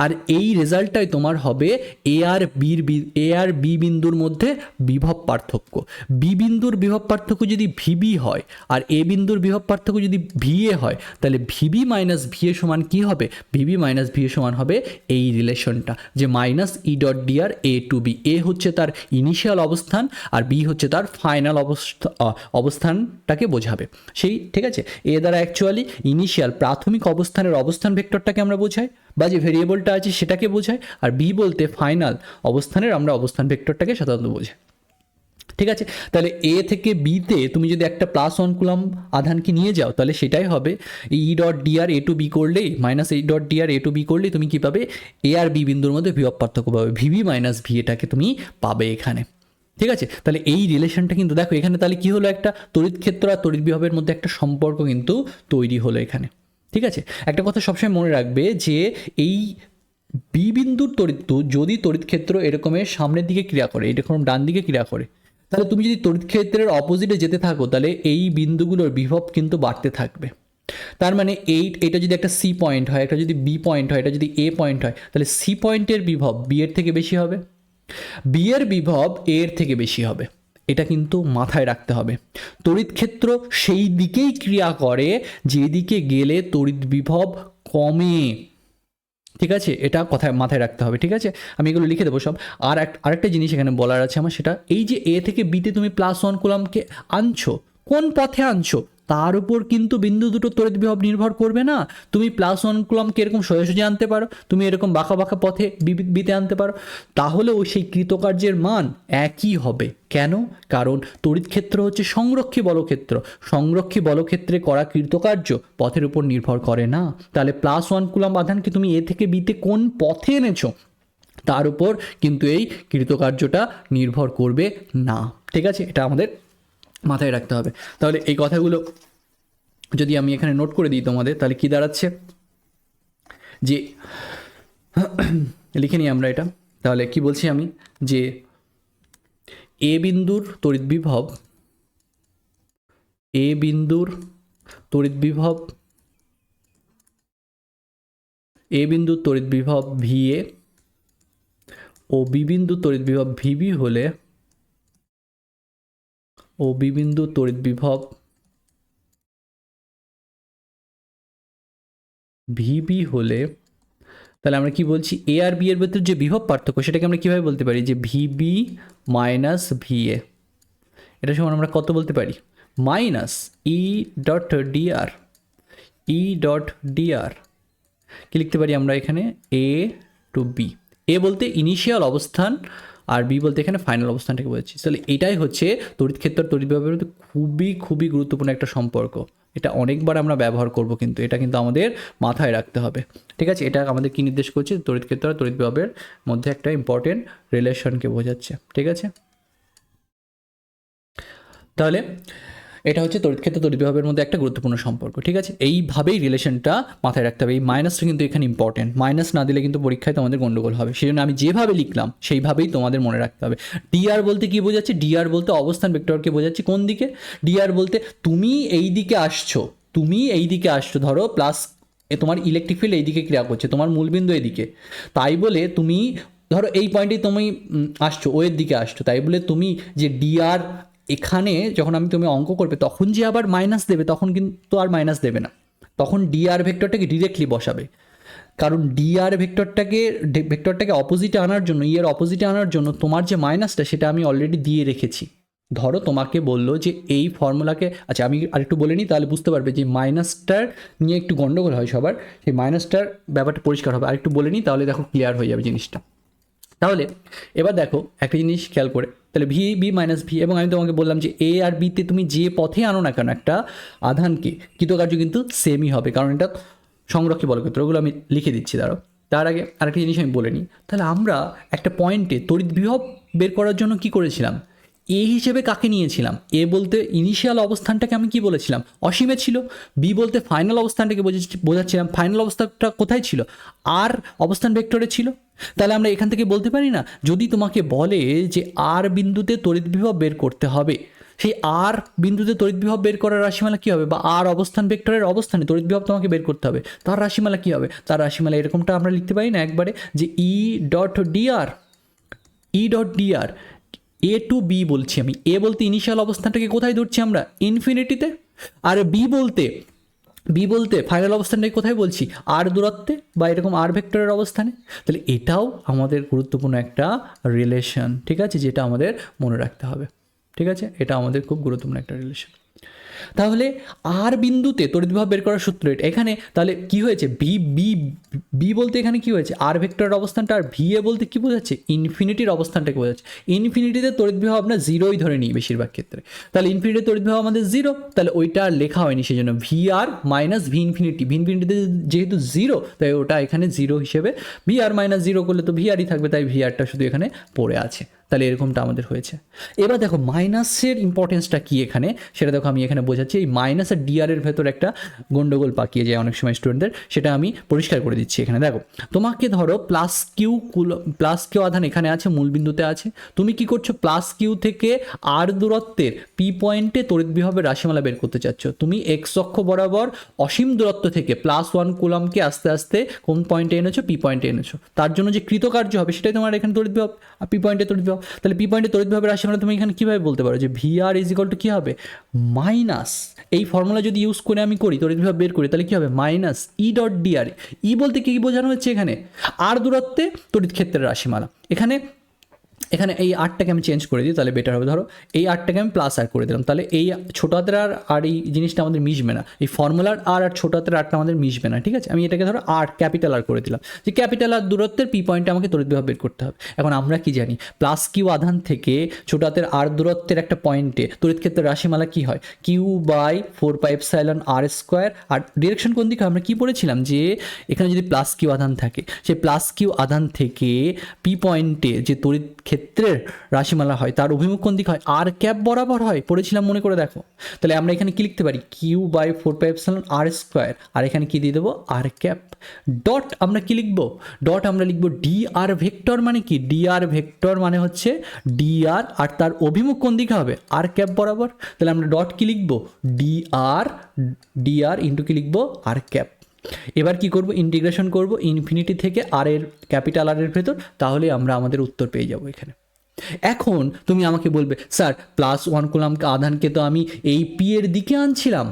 আর এই রেজাল্টটাই তোমার হবে এ আর বি বিন্দুর মধ্যে বিভব পার্থক্য। বি বিন্দুর বিভব পার্থক্য যদি ভিবি হয় আর এ বিন্দুর বিভব পার্থক্য যদি ভিএ হয়, তাহলে ভিবি মাইনাস ভিএ সমান কি হবে? ভিবি মাইনাস ভিএ সমান হবে এই রিলেশনটা, যে -E.dr এ টু বি। এ হচ্ছে তার ইনিশিয়াল অবস্থান আর বি হচ্ছে তার ফাইনাল অবস্থানটাকে বোঝাবে। সেই ঠিক আছে, এ দ্বারা অ্যাকচুয়ালি ইনিশিয়াল প্রাথমিক অবস্থানের অবস্থান ভেক্টরটাকে আমরা বোঝাই, বা যে ভেরিয়েবলটা আছে সেটাকে বোঝায়, আর বি বলতে ফাইনাল অবস্থানের আমরা অবস্থান ভেক্টরটাকে সাধারণত বোঝাই। ঠিক আছে, তাহলে এ থেকে বিতে তুমি যদি একটা +1 কুলম্ব আধানকে নিয়ে যাও, তাহলে সেটাই হবে E.dr এ টু বি করলেই, -E.dr এ টু বি করলেই তুমি কি পাবে? এ আর বি বিন্দুর মধ্যে বিভব পার্থক্য পাবে, ভিবি মাইনাস ভিএটাকে তুমি পাবে এখানে। ঠিক আছে, তাহলে এই রিলেশনটা কিন্তু দেখো এখানে, তাহলে কি হলো, একটা তড়িৎ ক্ষেত্র আর তড়িৎ বিভবের মধ্যে একটা সম্পর্ক কিন্তু তৈরি হলো এখানে। ঠিক আছে, একটা কথা সবসময় মনে রাখবে যে এই বি বিন্দুর যদি তড়িৎ ক্ষেত্র এরকমের সামনের দিকে ক্রিয়া করে, এরকম ডান দিকে ক্রিয়া করে, তাহলে তুমি যদি তড়িৎ ক্ষেত্রের অপোজিটে যেতে থাকো, তাহলে এই বিন্দুগুলোর বিভব কিন্তু বাড়তে থাকবে। তার মানে এটা যদি একটা সি পয়েন্ট হয়, এটা যদি বি পয়েন্ট হয়, এটা যদি এ পয়েন্ট হয়, তাহলে সি পয়েন্টের বিভব বি এর থেকে বেশি হবে, বি এর বিভব এ এর থেকে বেশি হবে। এটা কিন্তু মাথায় রাখতে হবে। তড়িৎ ক্ষেত্র সেই দিকেই ক্রিয়া করে যেদিকে গেলে তড়িৎ বিভব কমে। ঠিক আছে, এটা কথায় মাথায় রাখতে হবে। ঠিক আছে, আমি এগুলো লিখে দেবো সব। আরেকটা জিনিস এখানে বলার আছে আমার, সেটা এই যে এ থেকে বিতে তুমি +1 কুলম্বকে আনছো, কোন পথে আনছো তার উপর কিন্তু বিন্দু দুটো তড়িৎ বিভব নির্ভর করবে না। তুমি +1 কুলম্বকে এরকম সোজাসুজি আনতে পারো, তুমি এরকম বাঁকা বাঁকা পথে বিতে আনতে পারো, তাহলেও সেই কৃতকার্যের মান একই হবে। কেন? কারণ তড়িৎ ক্ষেত্র হচ্ছে সংরক্ষী বলক্ষেত্র, সংরক্ষী বলক্ষেত্রে করা কৃতকার্য পথের উপর নির্ভর করে না। তাহলে +1 কুলম্ব আধানকে তুমি এ থেকে বিতে কোন পথে এনেছো তার উপর কিন্তু এই কৃতকার্যটা নির্ভর করবে না। ঠিক আছে, এটা আমাদের মাথায় রাখতে হবে। তাহলে এই কথাগুলো যদি আমি এখানে নোট করে দিই তোমাদের, তাহলে কি দাঁড়াচ্ছে, যে লিখে নিই আমরা এটা। তাহলে কি বলছি আমি, যে এ বিন্দুর তড়িৎ বিভব, এ বিন্দুর তড়িৎ বিভব, এ বিন্দুর তড়িৎ বিভব VA ও বি বিন্দুর তড়িৎ বিভব VB হলে, ও বি বিন্দুর তড়িৎ বিভব VB হলে, তাহলে আমরা কি বলছি, এ আর বি এর ভেতর যে বিভব পার্থক্য সেটাকে আমরা কীভাবে বলতে পারি, যে VB মাইনাস VA, এটা সমান আমরা কত বলতে পারি, মাইনাস E.dr, E.dr কি লিখতে পারি আমরা এখানে, A টু B, এ বলতে ইনিশিয়াল অবস্থান আর বি বলতে এখানে ফাইনাল অবস্থানটাকে বোঝাচ্ছি। তাহলে এটাই হচ্ছে তড়িৎ ক্ষেত্র আর তড়িৎ বিভবের মধ্যে খুবই খুবই গুরুত্বপূর্ণ একটা সম্পর্ক। এটা অনেকবার আমরা ব্যবহার করব, কিন্তু এটা কিন্তু আমাদের মাথায় রাখতে হবে, ঠিক আছে। এটা আমাদের কী নির্দেশ করছে, তড়িৎ ক্ষেত্র আর তড়িৎ বিভবের মধ্যে একটা ইম্পর্টেন্ট রিলেশনকে বোঝাচ্ছে, ঠিক আছে। তাহলে এটা হচ্ছে তড়িৎ ক্ষেত্র তড়িৎ বিভবের মধ্যে একটা গুরুত্বপূর্ণ সম্পর্ক, ঠিক আছে। এইভাবেই রিলেশনটা মাথায় রাখতে হবে। এই মাইনাসটা কিন্তু এখানে ইম্পর্টেন্ট, মাইনাস না দিলে কিন্তু পরীক্ষায় তোমাদের গন্ডগোল হবে। সেই জন্য আমি যেভাবে লিখলাম সেইভাবেই তোমাদের মনে রাখতে হবে। ডিআর বলতে কি বোঝাচ্ছে, ডিআর বলতে অবস্থান ভেক্টরকে বোঝাচ্ছে। কোন দিকে, ডিআর বলতে তুমি এই দিকে আসছো, তুমি এই দিকে আসছো, ধরো প্লাস তোমার ইলেকট্রিক ফিল্ড এই দিকে ক্রিয়া করছে, তোমার মূলবিন্দু এদিকে, তাই বলে তুমি ধরো এই পয়েন্টে তুমি আসছো, ও এর দিকে আসছো, তাই বলে তুমি যে ডিআর এখানে যখন তুমি অঙ্ক করবে তখন যে আবার মাইনাস দেবে, তখন কিন্তু আর মাইনাস দেবে না, তখন ডিআর ভেক্টরটাকে ডিরেক্টলি বসাবে। কারণ ডিআর ভেক্টরটাকে অপোজিটে আনার জন্য, এর অপোজিটে আনার জন্য তোমার যে মাইনাসটা সেটা আমি অলরেডি দিয়ে রেখেছি। ধরো তোমাকে বললো যে এই ফর্মুলাকে, আচ্ছা আমি আরেকটু বলে নিই তাহলে বুঝতে পারবে যে মাইনাসটার নিয়ে একটু গন্ডগোল হয় সবার, সেই মাইনাসটার ব্যাপারটা পরিষ্কার হবে। আরেকটু বলে নিই তাহলে দেখো ক্লিয়ার হয়ে যাবে জিনিসটা। তাহলে এবার দেখো একটা জিনিস খেয়াল করে, তাহলে ভি বি মাইনাস ভি, এবং আমি তোমাকে বললাম যে এ আর বিতে তুমি যে পথে আনো না কেন একটা আধানকে, কৃতকার্য কিন্তু সেমই হবে, কারণ এটা সংরক্ষী বলক্ষেত্র। ওগুলো আমি লিখে দিচ্ছি, দাঁড়াও। তার আগে আরেকটা জিনিস আমি বলে নিই। তাহলে আমরা একটা পয়েন্টে তড়িৎ বিভব বের করার জন্য কি করেছিলাম, এ হিসেবে কাকে নিয়েছিলাম, এ বলতে ইনিশিয়াল অবস্থানটাকে আমি কি বলেছিলাম, অসীমে ছিল। বি বলতে ফাইনাল অবস্থানটাকে বোঝাচ্ছিলাম, ফাইনাল অবস্থানটা কোথায় ছিল, আর অবস্থান ভেক্টরে ছিল। তাহলে আমরা এখান থেকে বলতে পারি না, যদি তোমাকে বলে যে আর বিন্দুতে তড়িৎ বিভব বের করতে হবে, সেই আর বিন্দুতে তড়িৎ বিভব বের করার রাশিমালা কী হবে, বা আর অবস্থান ভেক্টরের অবস্থানে তড়িৎ বিভব তোমাকে বের করতে হবে, তার রাশিমালা কী হবে, তার রাশিমালা এরকমটা আমরা লিখতে পারি না একবারে, যে E.dr, E.dr, এ টু বি বলছি আমি। এ বলতে ইনিশিয়াল অবস্থানটাকে কোথায় ধরছি আমরা, ইনফিনিটিতে, আর বি বলতে ফাইনাল অবস্থানটাকে কোথায় বলছি, আর দূরত্বে বা এরকম আর ভেক্টরের অবস্থানে। তাহলে এটাও আমাদের গুরুত্বপূর্ণ একটা রিলেশন, ঠিক আছে, যেটা আমাদের মনে রাখতে হবে, ঠিক আছে। এটা আমাদের খুব গুরুত্বপূর্ণ একটা রিলেশন। তাহলে আর বিন্দুতে তড়িৎ বিভব বের করার সূত্র এটা। এখানে তাহলে কি হয়েছে, বি বলতে এখানে কি হয়েছে, আর ভেক্টরের অবস্থানটা, আর ভি এ বলতে কি বোঝাচ্ছে, ইনফিনিটির অবস্থানটাকে বোঝাচ্ছে। ইনফিনিটিতে তড়িৎ বিভব আমরা জিরোই ধরে নিই বেশিরভাগ ক্ষেত্রে। তাহলে ইনফিনিটিতে তড়িৎ বিভব আমাদের জিরো, তাহলে ওইটা আর লেখা হয়নি, সেই জন্য ভি আর মাইনাস ভি ইনফিনিটি, ভি ইনফিনিটিতে যেহেতু জিরো তাই ওটা এখানে জিরো হিসেবে, ভি আর মাইনাস জিরো করলে তো ভি আরই থাকবে, তাই ভি আরটা শুধু এখানে পড়ে আছে। তাহলে এরকমটা আমাদের হয়েছে। এবার দেখো মাইনাসের ইম্পর্টেন্সটা কী এখানে, সেটা দেখো আমি এখানে বোঝাচ্ছি। এই মাইনাস আর ডিআরের ভেতর একটা গন্ডগোল পাকিয়ে যায় অনেক সময় স্টুডেন্টদের, সেটা আমি পরিষ্কার করে দিচ্ছি এখানে। দেখো তোমাকে ধরো প্লাস কিউ আধান এখানে আছে, মূলবিন্দুতে আছে, তুমি কি করছো, প্লাস কিউ থেকে আর দূরত্বের পি পয়েন্টে তড়িৎ বিভবের রাশিমালা বের করতে চাচ্ছ। তুমি এক্স অক্ষ বরাবর অসীম দূরত্ব থেকে +1 কুলম্বকে আস্তে আস্তে কোন পয়েন্টে এনেছো, পি পয়েন্টে এনেছো। তার জন্য যে কৃতকার্য হবে সেটাই তোমার এখানে তড়িৎ বিভব, পি পয়েন্টে তড়িৎ বিভব। তাহলে পি পয়েন্টে তড়িৎ বিভবের রাশিমালা তুমি এখানে কীভাবে বলতে পারো, যে V R is equal to কী হবে, মাইনাস, এই ফর্মুলা যদি ইউজ করে আমি করি তড়িৎ বিভব বের করি, তাহলে কী হবে, মাইনাস E.dr। ই বলতে কী বোঝানো হচ্ছে এখানে, আর দূরত্বে তড়িৎ ক্ষেত্রের রাশিমালা। এখানে এই আরটাকে আমি চেঞ্জ করে দিই, তাহলে বেটার হবে। ধরো এই আরটাকে আমি প্লাস আর করে দিলাম, তাহলে এই ছোটো হাতের আর এই জিনিসটা আমাদের মিশবে না, এই ফর্মুলার আর ছোটো হাতের আরটা আমাদের মিশবে না, ঠিক আছে। আমি এটাকে ধরো আর ক্যাপিটাল আর করে দিলাম, যে ক্যাপিটাল আর দূরত্বের পি পয়েন্টে আমাকে তড়িৎ বিভব বের করতে হবে। এখন আমরা কি জানি, প্লাস কিউ আধান থেকে ছোটো হাতের আর দূরত্বের একটা পয়েন্টে তড়িৎ ক্ষেত্রের রাশিমালা কী হয়, Q/4πε r²। আর ডিরেকশন কোন দিকে, আমরা কি পড়েছিলাম, যে এখানে যদি প্লাস কিউ আধান থাকে, সেই প্লাস কিউ আধান থেকে পি পয়েন্টে যে তড়িৎ ক্ষেত্র ক্ষেত্রের রাশিমালা হয় তার অভিমুখ কোন দিক হয়? আর ক্যাপ বরাবর হয়, পড়েছিলাম মনে করে দেখো। তাহলে আমরা এখানে কি লিখতে পারি? কিউ বাই 4πε আর স্কোয়ার, আর এখানে কি দিয়ে দেবো? আর ক্যাপ। ডট আমরা কি লিখবো? ডট আমরা লিখবো ডি আর ভেক্টর। মানে কি? ডি আর ভেক্টর মানে হচ্ছে ডি আর তার অভিমুখ কোন দিকে হবে? আর ক্যাপ বরাবর। তাহলে আমরা ডট কি লিখবো? ডি আর ইন্টু কি লিখবো? আর ক্যাপ। এবার কি করব? ইন্টিগ্রেশন করব ইনফিনিটি থেকে আর এর ক্যাপিটাল আর এর ভেতর, তাহলে আমরা আমাদের উত্তর পেয়ে যাব এখানে। এখন তুমি আমাকে বলবে, স্যার +1 কুলম্ব আধানকে তো আমি এই পি এর দিকে আনছিলাম,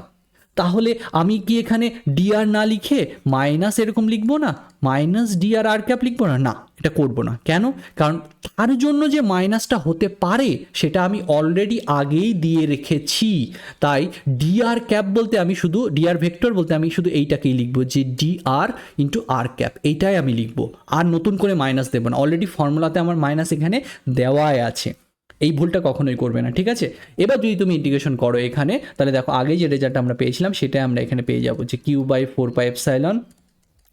তাহলে আমি কি এখানে ডিআর না লিখে মাইনাস এরকম লিখবো না? মাইনাস ডিআর আর ক্যাপ লিখবো না? না, এটা করবো না। কেন? কারণ তার জন্য যে মাইনাসটা হতে পারে সেটা আমি অলরেডি আগেই দিয়ে রেখেছি। তাই ডিআর ক্যাপ বলতে আমি শুধু, ডিআর ভেক্টর বলতে আমি শুধু এইটাকেই লিখবো, যে ডিআর ইন্টু আর ক্যাপ, এইটাই আমি লিখবো। আর নতুন করে মাইনাস দেবো না, অলরেডি ফর্মুলাতে আমার মাইনাস এখানে দেওয়াই আছে। এই ভুলটা কখনোই করবে না, ঠিক আছে? এবার যদি তুমি ইন্টিগ্রেশন করো এখানে, তাহলে দেখো আগে যে রেজাল্ট আমরা পেয়েছিলাম সেটাই আমরা এখানে পেয়ে যাবো, যে কিউ বাই 4πε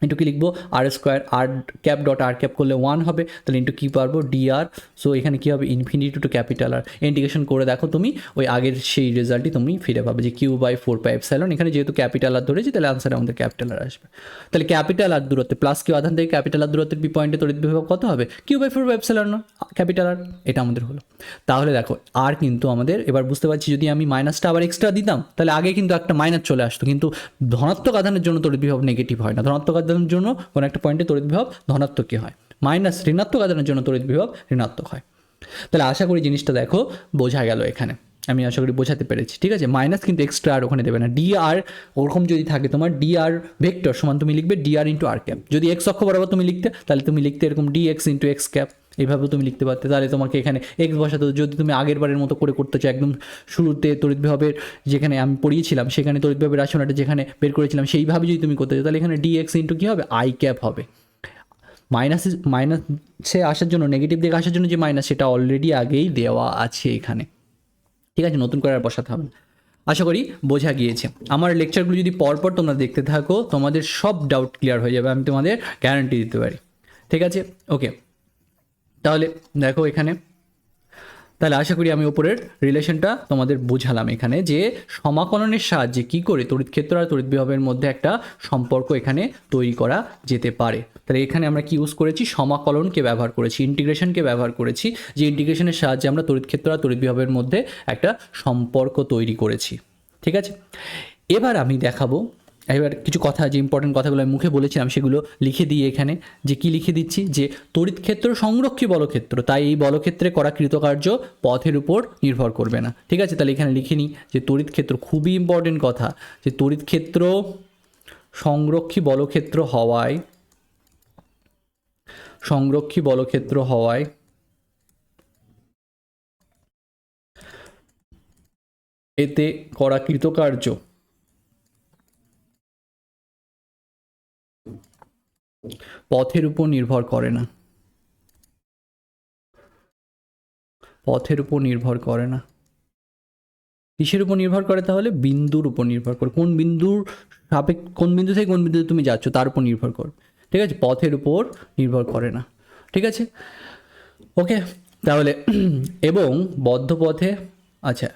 ইন্টু কি লিখবো? আর স্কোয়ার, আর ক্যাপ ডট আর ক্যাপ করলে 1 হবে, তাহলে ইন্টু কী পারবো? ডিআর। সো এখানে কী হবে? Infinity to capital R. Integration করে দেখো তুমি ওই আগের সেই রেজাল্টই তুমি ফিরে পাবে, যে কিউ বাই 4πε। এখানে যেহেতু ক্যাপিটাল আর ধরেছি তাহলে আনসার আমাদের ক্যাপিটাল আর আসবে। তাহলে ক্যাপিটাল আর দূরত্বে প্লাস কিউ আধান থেকে ক্যাপিটাল আর দূরত্বের বি পয়েন্টে তড়িৎ বিভব কত হবে? কিউ বাই 4πε না ক্যাপিটাল আর, এটা আমাদের হলো। তাহলে দেখো আর কিন্তু আমাদের এবার বুঝতে পারছি, যদি আমি মাইনাসটা আবার এক্সট্রা দিতাম তাহলে আগে কিন্তু একটা মাইনাস চলে আসতো, কিন্তু ধনাত্মক আধানের জন্য তড়িৎ বিভব নেগেটিভ হয় না, ধনাত্মক আধানের জন্য কোনো একটা পয়েন্টে তড়িৎ বিভব ধনাত্মকই হয়, মাইনাস ঋণাত্মক আধানের জন্য তড়িৎ বিভব ঋণাত্মক হয়। তাহলে আশা করি জিনিসটা দেখো বোঝা গেল এখানে, আমি আশা করি বোঝাতে পেরেছি, ঠিক আছে? মাইনাস কিন্তু এক্সট্রা আর ওখানে দেবে না। ডি আর ওরকম যদি থাকে তোমার, ডি আর ভেক্টর সমান তুমি লিখবে ডি আর ইন্টু আর ক্যাপ। যদি এক্স অক্ষ বরাবর তুমি লিখতে, তাহলে তুমি লিখতে এরকম D x into x cap, এইভাবেও তুমি লিখতে পারতে। তাহলে তোমাকে এখানে এক্স বসাতে, যদি তুমি আগের বারের মতো করে করতে চাও, একদম শুরুতে তড়িৎ বিভবের যেখানে আমি পড়িয়েছিলাম সেখানে তড়িৎ বিভবের রাশিমালাটা যেখানে বের করেছিলাম সেইভাবে যদি তুমি করতে চাও, তাহলে এখানে ডি এক্স ইন্টু কী হবে? আই ক্যাপ হবে। মাইনাসে আসার জন্য, নেগেটিভ দিকে আসার জন্য যে মাইনাস, সেটা অলরেডি আগেই দেওয়া আছে এখানে, ঠিক আছে? নতুন করে আর বসাতে হবে। আশা করি বোঝা গিয়েছে। আমার লেকচারগুলো যদি পরপর তোমরা দেখতে থাকো, তোমাদের সব ডাউট ক্লিয়ার হয়ে যাবে, আমি তোমাদের গ্যারান্টি দিতে পারি, ঠিক আছে? ওকে, তাহলে দেখো এখানে, তাহলে আশা করি আমি ওপরের রিলেশনটা তোমাদের বোঝালাম এখানে, যে সমাকলনের সাহায্যে কী করে তড়িৎ ক্ষেত্র আর তড়িৎ বিভবের মধ্যে একটা সম্পর্ক এখানে তৈরি করা যেতে পারে। তাহলে এখানে আমরা কি ইউজ করেছি? সমাকলনকে ব্যবহার করেছি, ইন্টিগ্রেশনকে ব্যবহার করেছি, যে ইন্টিগ্রেশনের সাহায্যে আমরা তড়িৎ ক্ষেত্র আর তড়িৎ বিভবের মধ্যে একটা সম্পর্ক তৈরি করেছি, ঠিক আছে? এবার আমি দেখাবো, এবার কিছু কথা, যে ইম্পর্টেন্ট কথাগুলো আমি মুখে বলেছিলাম সেগুলো লিখে দিই এখানে। যে কি লিখে দিচ্ছি? যে তড়িৎ ক্ষেত্র সংরক্ষী বলক্ষেত্র, তাই এই বলক্ষেত্রে করা কৃতকার্য পথের উপর নির্ভর করবে না, ঠিক আছে? তাহলে এখানে লিখে নিই যে তড়িৎ ক্ষেত্র, খুবই ইম্পর্টেন্ট কথা, যে তড়িৎ ক্ষেত্র সংরক্ষী বলক্ষেত্র হওয়ায় এতে করা কৃতকার্য পথের উপর নির্ভর করে না, পথের উপর নির্ভর করে না। কিসের উপর নির্ভর করে? তাহলে বিন্দুর উপর নির্ভর করে, কোন বিন্দুর কোন বিন্দু থেকে কোন বিন্দুতে তুমি যাচ্ছ তার উপর নির্ভর করে, ঠিক আছে? পথের উপর নির্ভর করে না, ঠিক আছে? ওকে, তাহলে এবং বদ্ধ পথে, আচ্ছা,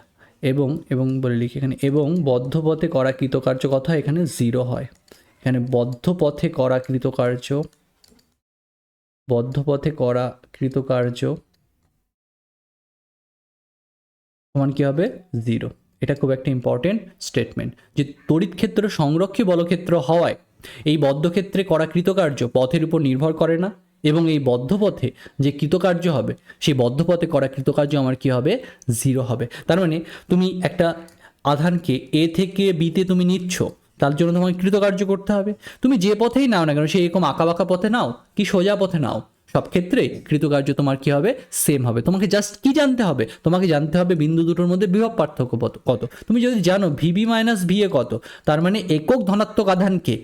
এবং বলে লিখি এখানে, এবং বদ্ধ পথে করা কৃতকার্য কথা এখানে 0 হয়। এখানে বদ্ধ পথে করা কৃতকার্য সমান কী হবে? 0। এটা খুব একটা ইম্পর্টেন্ট স্টেটমেন্ট, যে তড়িৎ ক্ষেত্র সংরক্ষী বলক্ষেত্র হওয়ায় এই বদ্ধ ক্ষেত্রে করা কৃতকার্য পথের উপর নির্ভর করে না, এবং এই বদ্ধ পথে যে কৃতকার্য হবে সেই বদ্ধ পথে করা কৃতকার্য আমার কী হবে? 0 হবে। তার মানে তুমি একটা আধানকে এ থেকে বিতে তুমি নিচ্ছ, তার জন্য তোমাকে কৃতকার্য করতে হবে। তুমি যে পথেই নাও না কেন, সেই এরকম আঁকাবাঁকা পথে নাও কি সোজা পথে নাও, সব ক্ষেত্রে কৃতকার্য তোমার কি হবে? সেম হবে। তোমাকে জাস্ট কি জানতে হবে? তোমাকে জানতে হবে বিন্দু দুটোর মধ্যে বিভব পার্থক্য কত। তুমি যদি জানো ভিবি মাইনাস ভিএ কত, তার মানে একক ধনাত্মক আধানকে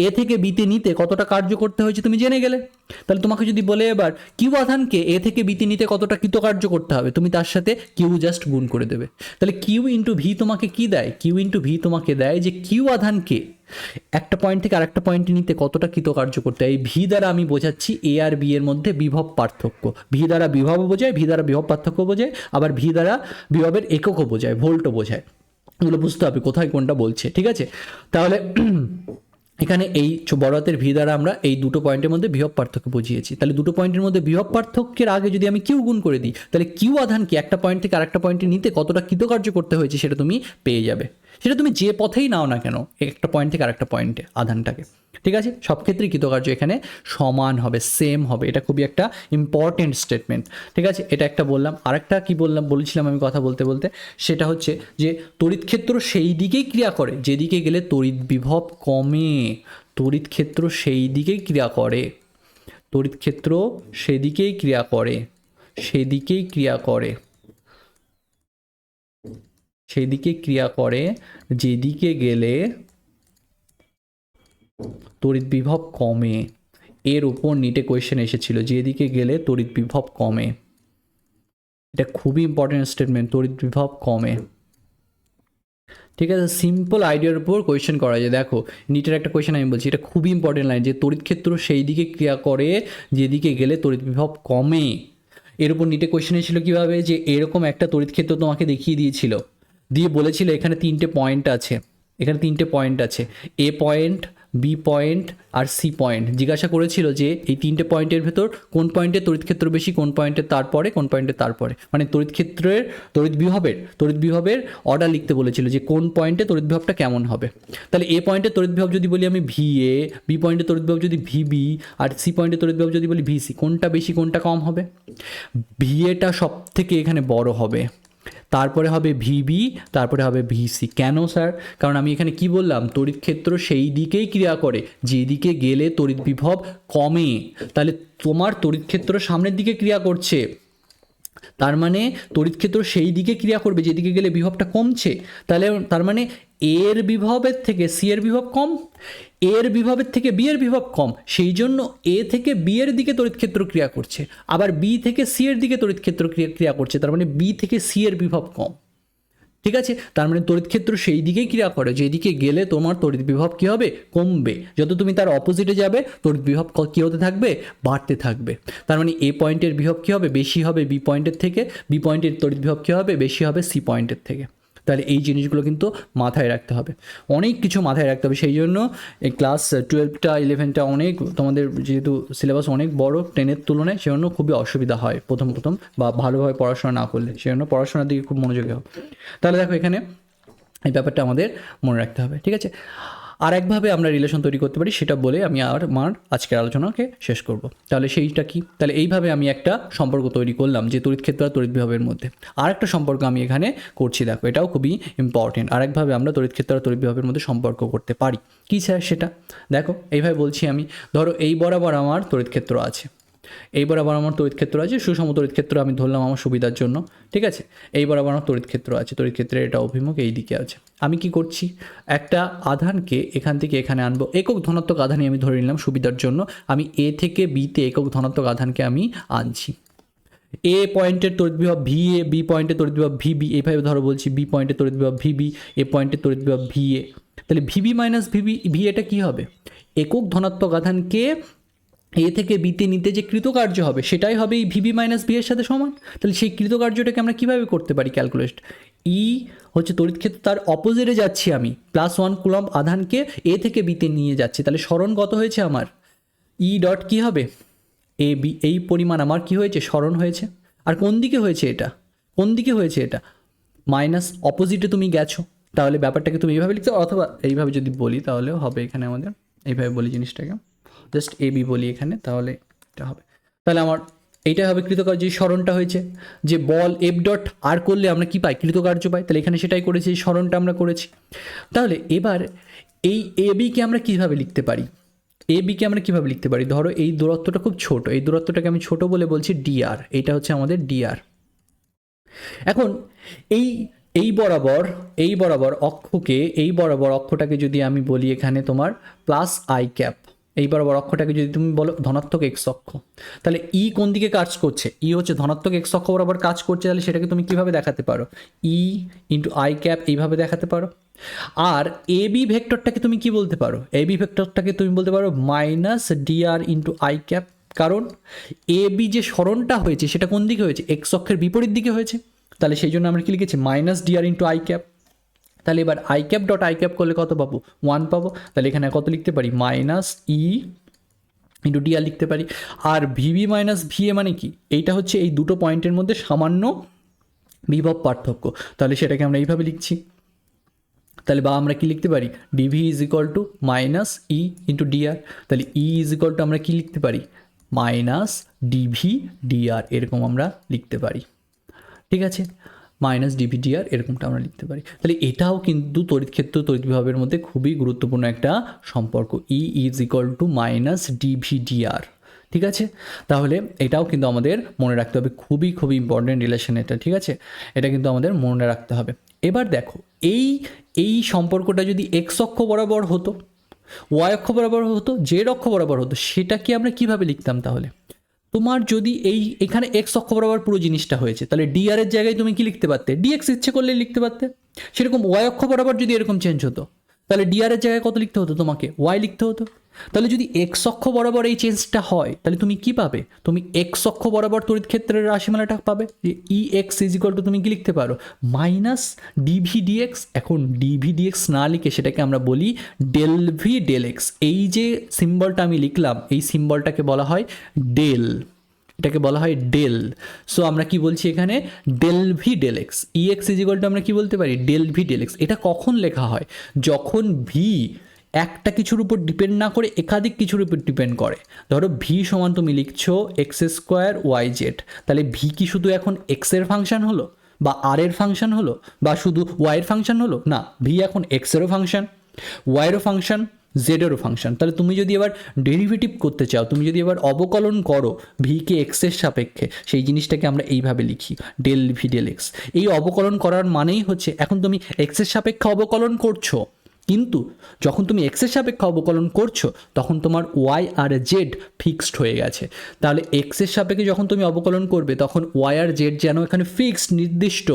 এ থেকে বিতে নিতে কতটা কার্য করতে হয়েছে তুমি জেনে গেলে। তাহলে তোমাকে যদি বলে এবার কিউ আধানকে এ থেকে বিতে নিতে কতটা কৃতকার্য করতে হবে, তুমি তার সাথে কিউ জাস্ট গুণ করে দেবে। তাহলে কিউ ইন্টু ভি তোমাকে কি দেয়? কিউ ইন্টু ভি তোমাকে দেয় যে কিউ আধানকে একটা পয়েন্ট থেকে আরেকটা পয়েন্টে নিতে কতটা কৃতকার্য করতে হয়। এই ভি দ্বারা আমি বোঝাচ্ছি এ আর বি এর মধ্যে বিভব পার্থক্য। ভি দ্বারা বিভবও বোঝায়, ভি দ্বারা বিভব পার্থক্য বোঝায়, আবার ভি দ্বারা বিভবের এককও বোঝায়, ভোল্টও বোঝায়। এগুলো বুঝতে হবে কোথায় কোনটা বলছে, ঠিক আছে। তাহলে এখানে এই বড় হাতের ভি দ্বারা আমরা এই দুটো পয়েন্টের মধ্যে বিভব পার্থক্য বুঝিয়েছি। তাহলে দুটো পয়েন্টের মধ্যে বিভব পার্থক্যের আগে যদি আমি কিউ গুণ করে দিই, তাহলে কিউ আধানকে একটা পয়েন্ট থেকে আরেকটা পয়েন্টে নিতে কতটা কৃতকার্য করতে হয়েছে সেটা তুমি পেয়ে যাবে। সেটা তুমি যে পথেই নাও না কেন, একটা পয়েন্ট থেকে আরেকটা পয়েন্টে আধানটাকে, ঠিক আছে, সব ক্ষেত্রেই কৃতকার্য এখানে সমান হবে, সেম হবে। এটা খুবই একটা ইম্পর্টেন্ট স্টেটমেন্ট, ঠিক আছে। এটা একটা বললাম। আরেকটা কি বলেছিলাম আমি কথা বলতে বলতে, সেটা হচ্ছে যে তড়িৎ ক্ষেত্র সেই দিকেই ক্রিয়া করে যেদিকে গেলে তড়িৎ বিভব কমে। তড়িৎ ক্ষেত্র সেই দিকেই ক্রিয়া করে, তড়িৎ ক্ষেত্র সেদিকেই ক্রিয়া করে, সেদিকেই ক্রিয়া করে, সেদিকে ক্রিয়া করে যেদিকে গেলে তড়িৎ বিভব কমে। এর উপর নিটে কোয়েশ্চেন এসেছিল, যেদিকে গেলে তড়িৎ বিভব কমে। এটা খুবই ইম্পর্টেন্ট স্টেটমেন্ট, তড়িৎ বিভব কমে, ঠিক আছে। সিম্পল আইডিয়ার উপর কোয়েশ্চেন করা যায়। দেখো নিটের একটা কোয়েশ্চেন আমি বলছি, এটা খুবই ইম্পর্টেন্ট লাইন, যে তড়িৎ ক্ষেত্র সেই দিকে ক্রিয়া করে যেদিকে গেলে তড়িৎ বিভব কমে। এর উপর নিটে কোয়েশ্চেন এসেছিল কীভাবে, যে এরকম একটা তড়িৎ ক্ষেত্র তোমাকে দেখিয়ে দিয়েছিল, দিয়ে বলেছিল এখানে তিনটে পয়েন্ট আছে, এখানে তিনটে পয়েন্ট আছে, এ পয়েন্ট, বি পয়েন্ট আর সি পয়েন্ট। জিজ্ঞাসা করেছিল যে এই তিনটে পয়েন্টের ভেতর কোন পয়েন্টে তড়িৎ ক্ষেত্র বেশি, কোন পয়েন্টের তারপরে, কোন পয়েন্টের তারপরে, মানে তড়িৎ ক্ষেত্রের তড়িৎ বিভবের অর্ডার লিখতে বলেছিল যে কোন পয়েন্টে তড়িৎ বিভবটা কেমন হবে। তাহলে এ পয়েন্টে তড়িৎ বিভব যদি বলি আমি ভি এ, বি পয়েন্টে তড়িৎ বিভব যদি ভি বি, আর সি পয়েন্টে তড়িৎ বিভব যদি বলি ভি সি, কোনটা বেশি কোনটা কম হবে? ভি এটা সব থেকে এখানে বড় হবে, তারপরে হবে ভিবি, তারপরে হবে ভিসি। কেন স্যার? কারণ আমি এখানে কি বললাম, তড়িৎ ক্ষেত্র সেই দিকেই ক্রিয়া করে যেদিকে গেলে তড়িৎ বিভব কমে। তাহলে তোমার তড়িৎ ক্ষেত্র সামনের দিকে ক্রিয়া করছে, তার মানে তড়িৎ ক্ষেত্র সেই দিকে ক্রিয়া করবে যেদিকে গেলে বিভবটা কমছে। তাহলে তার মানে এর বিভবের থেকে সি এর বিভব কম, এর বিভবের থেকে বি এর বিভব কম, সেই জন্য এ থেকে বি এর দিকে তড়িৎ ক্ষেত্র ক্রিয়া করছে, আবার বি থেকে সি এর দিকে তড়িৎ ক্ষেত্র ক্রিয়া করছে, তার মানে বি থেকে সি এর বিভব কম, ঠিক আছে। তার মানে তড়িৎ ক্ষেত্র সেই দিকেই ক্রিয়া করে যেদিকে গেলে তোমার তড়িৎ বিভব কী হবে, কমবে। যত তুমি তার অপোজিটে যাবে তড়িৎ বিভব কী হতে থাকবে, বাড়তে থাকবে। তার মানে এ পয়েন্টের বিভব কী হবে, বেশি হবে বি পয়েন্টের থেকে, বি পয়েন্টের তড়িৎ বিভব কী হবে, বেশি হবে সি পয়েন্টের থেকে। তাহলে এই জিনিসগুলো কিন্তু মাথায় রাখতে হবে, অনেক কিছু মাথায় রাখতে হবে। সেই জন্য এই ক্লাস 12টা 11টা অনেক, তোমাদের যেহেতু সিলেবাস অনেক বড় 10-এর তুলনায়, সেজন্য খুবই অসুবিধা হয় প্রথম বা ভালোভাবে পড়াশোনা না করলে, সেজন্য পড়াশোনার দিকে খুব মনোযোগী হবে। তাহলে দেখো এখানে এই ব্যাপারটা আমাদের মনে রাখতে হবে, ঠিক আছে। আর একভাবে আমরা রিলেশন তৈরি করতে পারি, সেটা বলে আমি আমার আজকের আলোচনাকে শেষ করব। তাহলে সেইটা কি, তাহলে এইভাবে আমি একটা সম্পর্ক তৈরি করলাম যে তড়িৎ ক্ষেত্র আর তড়িৎ বিভবের মধ্যে। আর একটা সম্পর্ক আমি এখানে করছি, দেখো এটাও খুবই ইম্পর্টেন্ট। আরেকভাবে আমরা তড়িৎ ক্ষেত্র আর তড়িৎ বিভবের মধ্যে সম্পর্ক করতে পারি। কী স্যার সেটা? দেখো এইভাবে বলছি আমি, ধরো এই বরাবর আমার তড়িৎ ক্ষেত্র আছে, এই বরাবর আমার তড়িৎ ক্ষেত্র আছে, সুষম তড়িৎ ক্ষেত্র আমি ধরলাম আমার সুবিধার জন্য, ঠিক আছে। এই বরাবর আমার তড়িৎ ক্ষেত্র আছে, তড়িৎ ক্ষেত্রের এটা অভিমুখ এই দিকে আছে। আমি কি করছি, একটা আধানকে এখান থেকে এখানে আনবো, একক ধনাত্মক আধানই আমি ধরে নিলাম সুবিধার জন্য। আমি এ থেকে বিতে একক ধনাত্মক আধানকে আমি আনছি। এ পয়েন্টের তড়িৎ বিভব ভি এ, বি পয়েন্টের তড়িৎ বিভব ভি বি, এইভাবে ধরো বলছি বি পয়েন্টের তড়িৎ বিভব ভি বি, এ পয়েন্টের তড়িৎ বিভব ভি এ। তাহলে ভিবি মাইনাস ভিবি, ভি এটা কী হবে, একক ধনাত্মক আধানকে এ থেকে বিতে নিতে যে কৃতকার্য হবে সেটাই হবে এই ভিবি মাইনাস ভি এর সাথে সমান। তাহলে সেই কৃতকার্যটাকে আমরা কীভাবে করতে পারি ক্যালকুলেট? ই হচ্ছে তড়িৎ ক্ষেত্র, তার অপোজিটে যাচ্ছি আমি, +1 কুলম্ব আধানকে এ থেকে বিতে নিয়ে যাচ্ছি। তাহলে সরণ কত হয়েছে আমার, ই ডট কী হবে, এ বি, এই পরিমাণ আমার কি হয়েছে, সরণ হয়েছে। আর কোন দিকে হয়েছে এটা, কোন দিকে হয়েছে এটা, মাইনাস অপোজিটে তুমি গেছো। তাহলে ব্যাপারটাকে তুমি এইভাবে লিখতে, অথবা এইভাবে যদি বলি তাহলেও হবে। এখানে আমাদের এইভাবে বলি জিনিসটাকে, জাস্ট এ বি বলি এখানে, তাহলে এটা হবে। তাহলে আমার এইটাই হবে কৃতকার্য, যে সরণটা হয়েছে, যে বল এফ ডট আর করলে আমরা কি পাই, কৃতকার্য পাই। তাহলে এখানে সেটাই করেছি, এই সরণটা আমরা করেছি। তাহলে এবার এই এ বিকে আমরা কীভাবে লিখতে পারি, এ বিকে আমরা কীভাবে লিখতে পারি, ধরো এই দূরত্বটা খুব ছোট, এই দূরত্বটাকে আমি ছোট বলে বলছি ডিআর, এইটা হচ্ছে আমাদের ডিআর। এখন এই বরাবর অক্ষকে, এই বরাবর অক্ষটাকে যদি আমি বলি এখানে তোমার প্লাস আই ক্যাপ, এই বরাবর অক্ষটাকে যদি তুমি বলো ধনাত্মক এক্স অক্ষ, তাহলে ই কোন দিকে কাজ করছে? ই হচ্ছে ধনাত্মক এক্স অক্ষ বরাবর কাজ করছে, তাহলে সেটাকে তুমি কিভাবে দেখাতে পারো? ই ইন্টু আই ক্যাপ এইভাবে দেখাতে পারো। আর এ বি ভেক্টরটাকে তুমি কি বলতে পারো? এ বি ভেক্টরটাকে তুমি বলতে পারো minus dr into I cap. কারণ এ বি যে সরণটা হয়েছে সেটা কোন দিকে হয়েছে? এক্স অক্ষের বিপরীত দিকে হয়েছে, তাহলে সেই জন্য আমরা কি লিখেছি? Minus dr into I cap. তাহলে এবার I cap dot I cap করলে কত পাবো? 1 পাবো। তাহলে এখানে কত লিখতে পারি? মাইনাস ই ইন্টু ডিআর লিখতে পারি। আর ভিবি মাইনাস ভিএ মানে কি? এইটা হচ্ছে এই দুটো পয়েন্টের মধ্যে সামান্য বিভব পার্থক্য, তাহলে সেটাকে আমরা এইভাবে লিখছি। তাহলে বা আমরা কি লিখতে পারি? DV is equal to minus E into dr. তাহলে ই ইজ ইকুয়াল টু আমরা কি লিখতে পারি? মাইনাস ডিভি ডিআর, এরকম আমরা লিখতে পারি। ঠিক আছে, মাইনাস ডিভি ডিআর এরকমটা আমরা লিখতে পারি। তাহলে এটাও কিন্তু তড়িৎ ক্ষেত্র তড়িৎ বিভবের মধ্যে খুবই গুরুত্বপূর্ণ একটা সম্পর্ক, E is equal to minus DV DR. ঠিক আছে, তাহলে এটাও কিন্তু আমাদের মনে রাখতে হবে, খুবই খুবই ইম্পর্টেন্ট রিলেশন এটা। ঠিক আছে, এটা কিন্তু আমাদের মনে রাখতে হবে। এবার দেখো, এই সম্পর্কটা যদি এক্স অক্ষ বরাবর হতো, ওয়াই অক্ষ বরাবর হতো, জেড অক্ষ বরাবর হতো, সেটাকে আমরা কিভাবে লিখতাম? তাহলে তোমার যদি এখানে এক্স অক্ষ বরাবর পুরো জিনিসটা হয়েছে, তাহলে ডিআর এর জায়গায় তুমি কি লিখতে পারতে? ডিএক্স ইচ্ছে করলে লিখতে পারতে। সেরকম ওয়াই অক্ষ বরাবর যদি এরকম চেঞ্জ হতো, তাহলে ডিআর এর জায়গায় কত লিখতে হতো? তোমাকে ওয়াই লিখতে হতো। তাহলে যদি এক্স অক্ষ বরাবর এই চেঞ্জটা হয়, তাহলে তুমি কি পাবে? তুমি এক্স অক্ষ বরাবর তড়িৎ ক্ষেত্রের রাশিমালাটা পাবে, যে E x is equal to তুমি কি লিখতে পারো? Minus dV dx. এখন ডিভি ডিএক্স না লিখে সেটাকে আমরা বলি ডেল ভি ডেল এক্স। এই যে সিম্বলটা আমি লিখলাম, এই সিম্বলটাকে বলা হয় ডেল, এটাকে বলা হয় ডেল। সো আমরা কি বলছি এখানে? Del V del x. E x is equal to আমরা কি বলতে পারি? Del V del x. এটা কখন লেখা হয়? যখন ভি একটা কিছুর উপর ডিপেন্ড না করে একাধিক কিছুর উপর ডিপেন্ড করে। ধরো ভি সমান তুমি লিখছো এক্স স্কোয়ার ওয়াই জেড, তাহলে ভি কি শুধু এখন এক্সের ফাংশন হলো, বা আর এর ফাংশন হলো, বা শুধু ওয়াইয়ের ফাংশন হলো? না, ভি এখন এক্সেরও ফাংশন, ওয়াইয়েরও ফাংশন, জেডেরও ফাংশন। তাহলে তুমি যদি এবার ডেরিভেটিভ করতে চাও, তুমি যদি এবার অবকলন করো ভিকে এক্সের সাপেক্ষে, সেই জিনিসটাকে আমরা এইভাবে লিখি ডেল ভি ডেল এক্স। এই অবকলন করার মানেই হচ্ছে এখন তুমি এক্সের সাপেক্ষে অবকলন করছো, কিন্তু যখন তুমি এক্সের সাপেক্ষে অবকলন করছো তখন তোমার ওয়াই আর জেড ফিক্সড হয়ে গেছে। তাহলে এক্সের সাপেক্ষে যখন তুমি অবকলন করবে তখন ওয়াই আর জেড যেন এখানে ফিক্সড নির্দিষ্ট,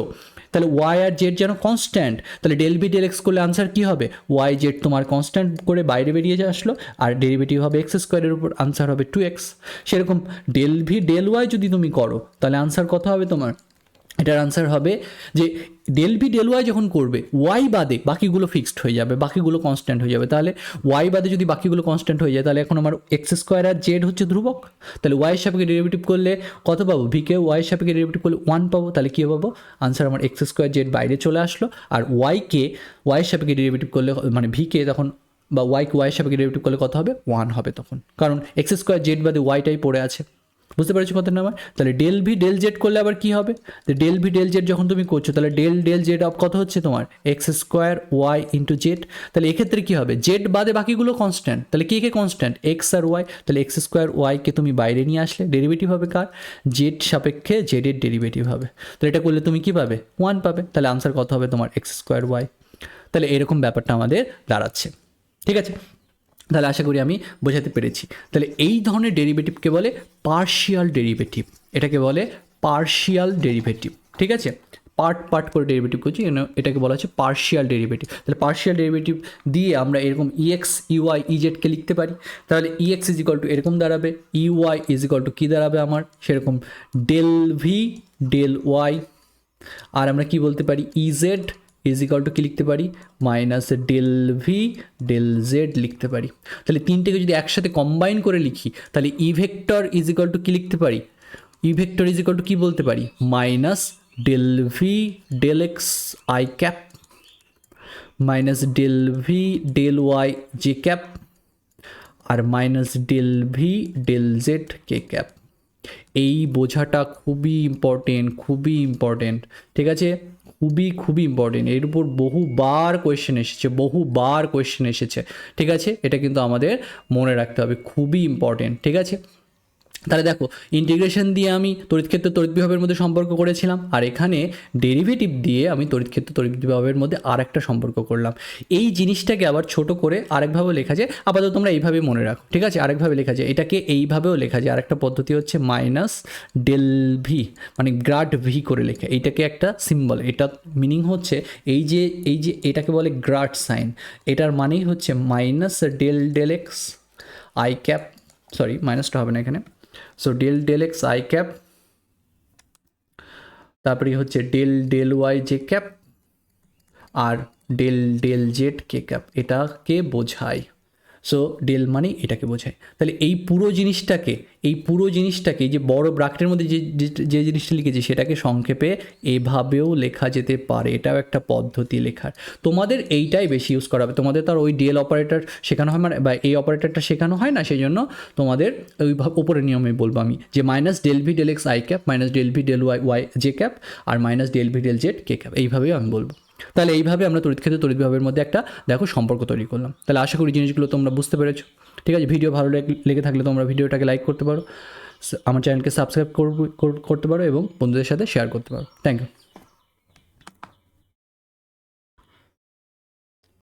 তাহলে ওয়াই আর জেড যেন কনস্ট্যান্ট। তাহলে ডেল ভি ডেল এক্স করলে আনসার কী হবে? ওয়াই জেড তোমার কনস্ট্যান্ট করে বাইরে বেরিয়ে আসলো, আর ডেরিভেটিভ হবে এক্স স্কোয়ারের উপর, আনসার হবে 2x। সেরকম ডেল ভি ডেল ওয়াই যদি তুমি করো তাহলে আনসার কত হবে তোমার? এটার আনসার হবে যে ডেল ভি ডেল ওয়াই যখন করবে, ওয়াই বাদে বাকিগুলো ফিক্সড হয়ে যাবে, বাকিগুলো কনস্ট্যান্ট হয়ে যাবে। তাহলে ওয়াই বাদে যদি বাকিগুলো কনস্ট্যান্ট হয়ে যায়, তাহলে এখন আমার এক্স স্কোয়ার আর জেড হচ্ছে ধ্রুবক। তাহলে ওয়াইয়ের সাপেক্ষে ডেরিভেটিভ করলে কত পাবো? ভিকে ওয়াইয়ের সাপেক্ষে ডেরিভেটিভ করলে 1 পাবো। তাহলে কী পাবো? আনসার আমার এক্স স্কোয়ার জেড বাইরে চলে আসলো, আর ওয়াইয়ের সাপেক্ষে ডেরিভেটিভ করলে মানে ভিকে তখন বা ওয়াইয়ের সাপেক্ষে ডেরিভেটিভ করলে কত হবে? 1 হবে তখন, কারণ এক্স স্কোয়ার জেড বাদে ওয়াইটাই পড়ে আছে। বুঝতে পেরেছো কথা না আমার? তাহলে ডেল ভি ডেল জেড করলে আবার কী হবে? তো ডেল ভি ডেল জেড যখন তুমি করছো, তাহলে ডেল জেড অফ কত হচ্ছে তোমার? X square y into z. তাহলে এক্ষেত্রে কী হবে? জেড বাদে বাকিগুলো কনস্ট্যান্ট, তাহলে কে কনস্ট্যান্ট? এক্স আর ওয়াই। তাহলে এক্স স্কোয়ার ওয়াইকে তুমি বাইরে নিয়ে আসলে ডেরিভেটিভ হবে কার? জেড সাপেক্ষে জেডের ডেরিভেটিভ হবে। তাহলে এটা করলে তুমি কী পাবে? 1 পাবে। তাহলে আনসার কত হবে তোমার? X square y. তাহলে এরকম ব্যাপারটা আমাদের দাঁড়াচ্ছে। ঠিক আছে, তাহলে আশা করি আমি বোঝাতে পেরেছি। তাহলে এই ধরনের ডেরিভেটিভকে বলে পার্শিয়াল ডেরিভেটিভ, এটাকে বলে পার্শিয়াল ডেরিভেটিভ। ঠিক আছে, পার্ট করে ডেরিভেটিভ করছি, এটাকে বলা হচ্ছে পার্শিয়াল ডেরিভেটিভ। তাহলে পার্শিয়াল ডেরিভেটিভ দিয়ে আমরা এরকম ইএক্স ইউআই ইজেডকে লিখতে পারি। তাহলে ইএক্স ইজ ইকুয়াল টু এরকম দাঁড়াবে, ইউআই ইজ ইকুয়াল টু কী দাঁড়াবে আমার? সেরকম ডেল ভি ডেল ওয়াই। আর আমরা কি বলতে পারি? ইজেড ইজ ইকাল টু কী লিখতে পারি? Minus del V del z লিখতে পারি। তাহলে তিনটেকে যদি একসাথে কম্বাইন করে লিখি, তাহলে E vector is equal to কী লিখতে পারি? E vector is equal to কী বলতে পারি? Minus del V del x I cap minus del V del Y J cap আর minus del V del Z K cap. এই বোঝাটা খুবই ইম্পর্টেন্ট। ঠিক আছে, খুবই ইম্পর্টেন্ট। এর উপর বহুবার কোয়েশ্চেন এসেছে। ঠিক আছে, এটা কিন্তু আমাদের মনে রাখতে হবে, খুবই ইম্পর্টেন্ট। ঠিক আছে, তাহলে দেখো ইন্টিগ্রেশন দিয়ে আমি তড়িৎ ক্ষেত্র তড়িৎ বিভবের মধ্যে সম্পর্ক করেছিলাম, আর এখানে ডেরিভেটিভ দিয়ে আমি তড়িৎ ক্ষেত্র তড়িৎ বিভবের মধ্যে আরেকটা সম্পর্ক করলাম। এই জিনিসটাকে আবার ছোট করে আরেকভাবে লেখা যায়, আপাতত তোমরা এইভাবে মনে রাখো, ঠিক আছে? আরেকভাবে লেখা যায়, এটাকে এইভাবেও লেখা যায়। আরেকটা পদ্ধতি হচ্ছে মাইনাস ডেল ভি, মানে গ্রাড ভি করে লেখা। এইটাকে একটা সিম্বল, এটা মিনিং হচ্ছে এই যে এটাকে বলে গ্রাড সাইন, এটার মানেই হচ্ছে minus del del x I cap, sorry মাইনাসটা হবে না এখানে, so del del x I cap, তারপরে হচ্ছে del del Y J cap, আর del del Z K cap, এটাকে বোঝায়। সো ডেল মানে এটাকে বোঝায়। তাহলে এই পুরো জিনিসটাকে এই যে বড় ব্র্যাকেটের মধ্যে যে জিনিসটা লিখেছি সেটাকে সংক্ষেপে এভাবেও লেখা যেতে পারে, এটাও একটা পদ্ধতি লেখার। তোমাদের এইটাই বেশি ইউজ করা হবে, তোমাদের তার ওই ডিএল অপারেটর শেখানো হয়, মানে বা এই অপারেটরটা শেখানো হয় না, সেই জন্য তোমাদের ওই উপরের নিয়মে বলবো আমি যে minus del V del x I cap, minus del V del y y J cap, আর minus del V del Z K cap, এইভাবেই আমি বলবো। তাহলে এইভাবে আমরা তড়িৎ ক্ষেত্র তড়িৎ বিভবের মধ্যে একটা দেখো সম্পর্ক তৈরি করলাম। তাহলে আশা করি জিনিসগুলো তোমরা বুঝতে পেরেছো। ঠিক আছে, ভিডিও ভালো লেগে থাকলে তোমরা ভিডিওটাকে লাইক করতে পারো, আমার চ্যানেলকে সাবস্ক্রাইব করতে পারো এবং বন্ধুদের সাথে শেয়ার করতে পারো। Thank you.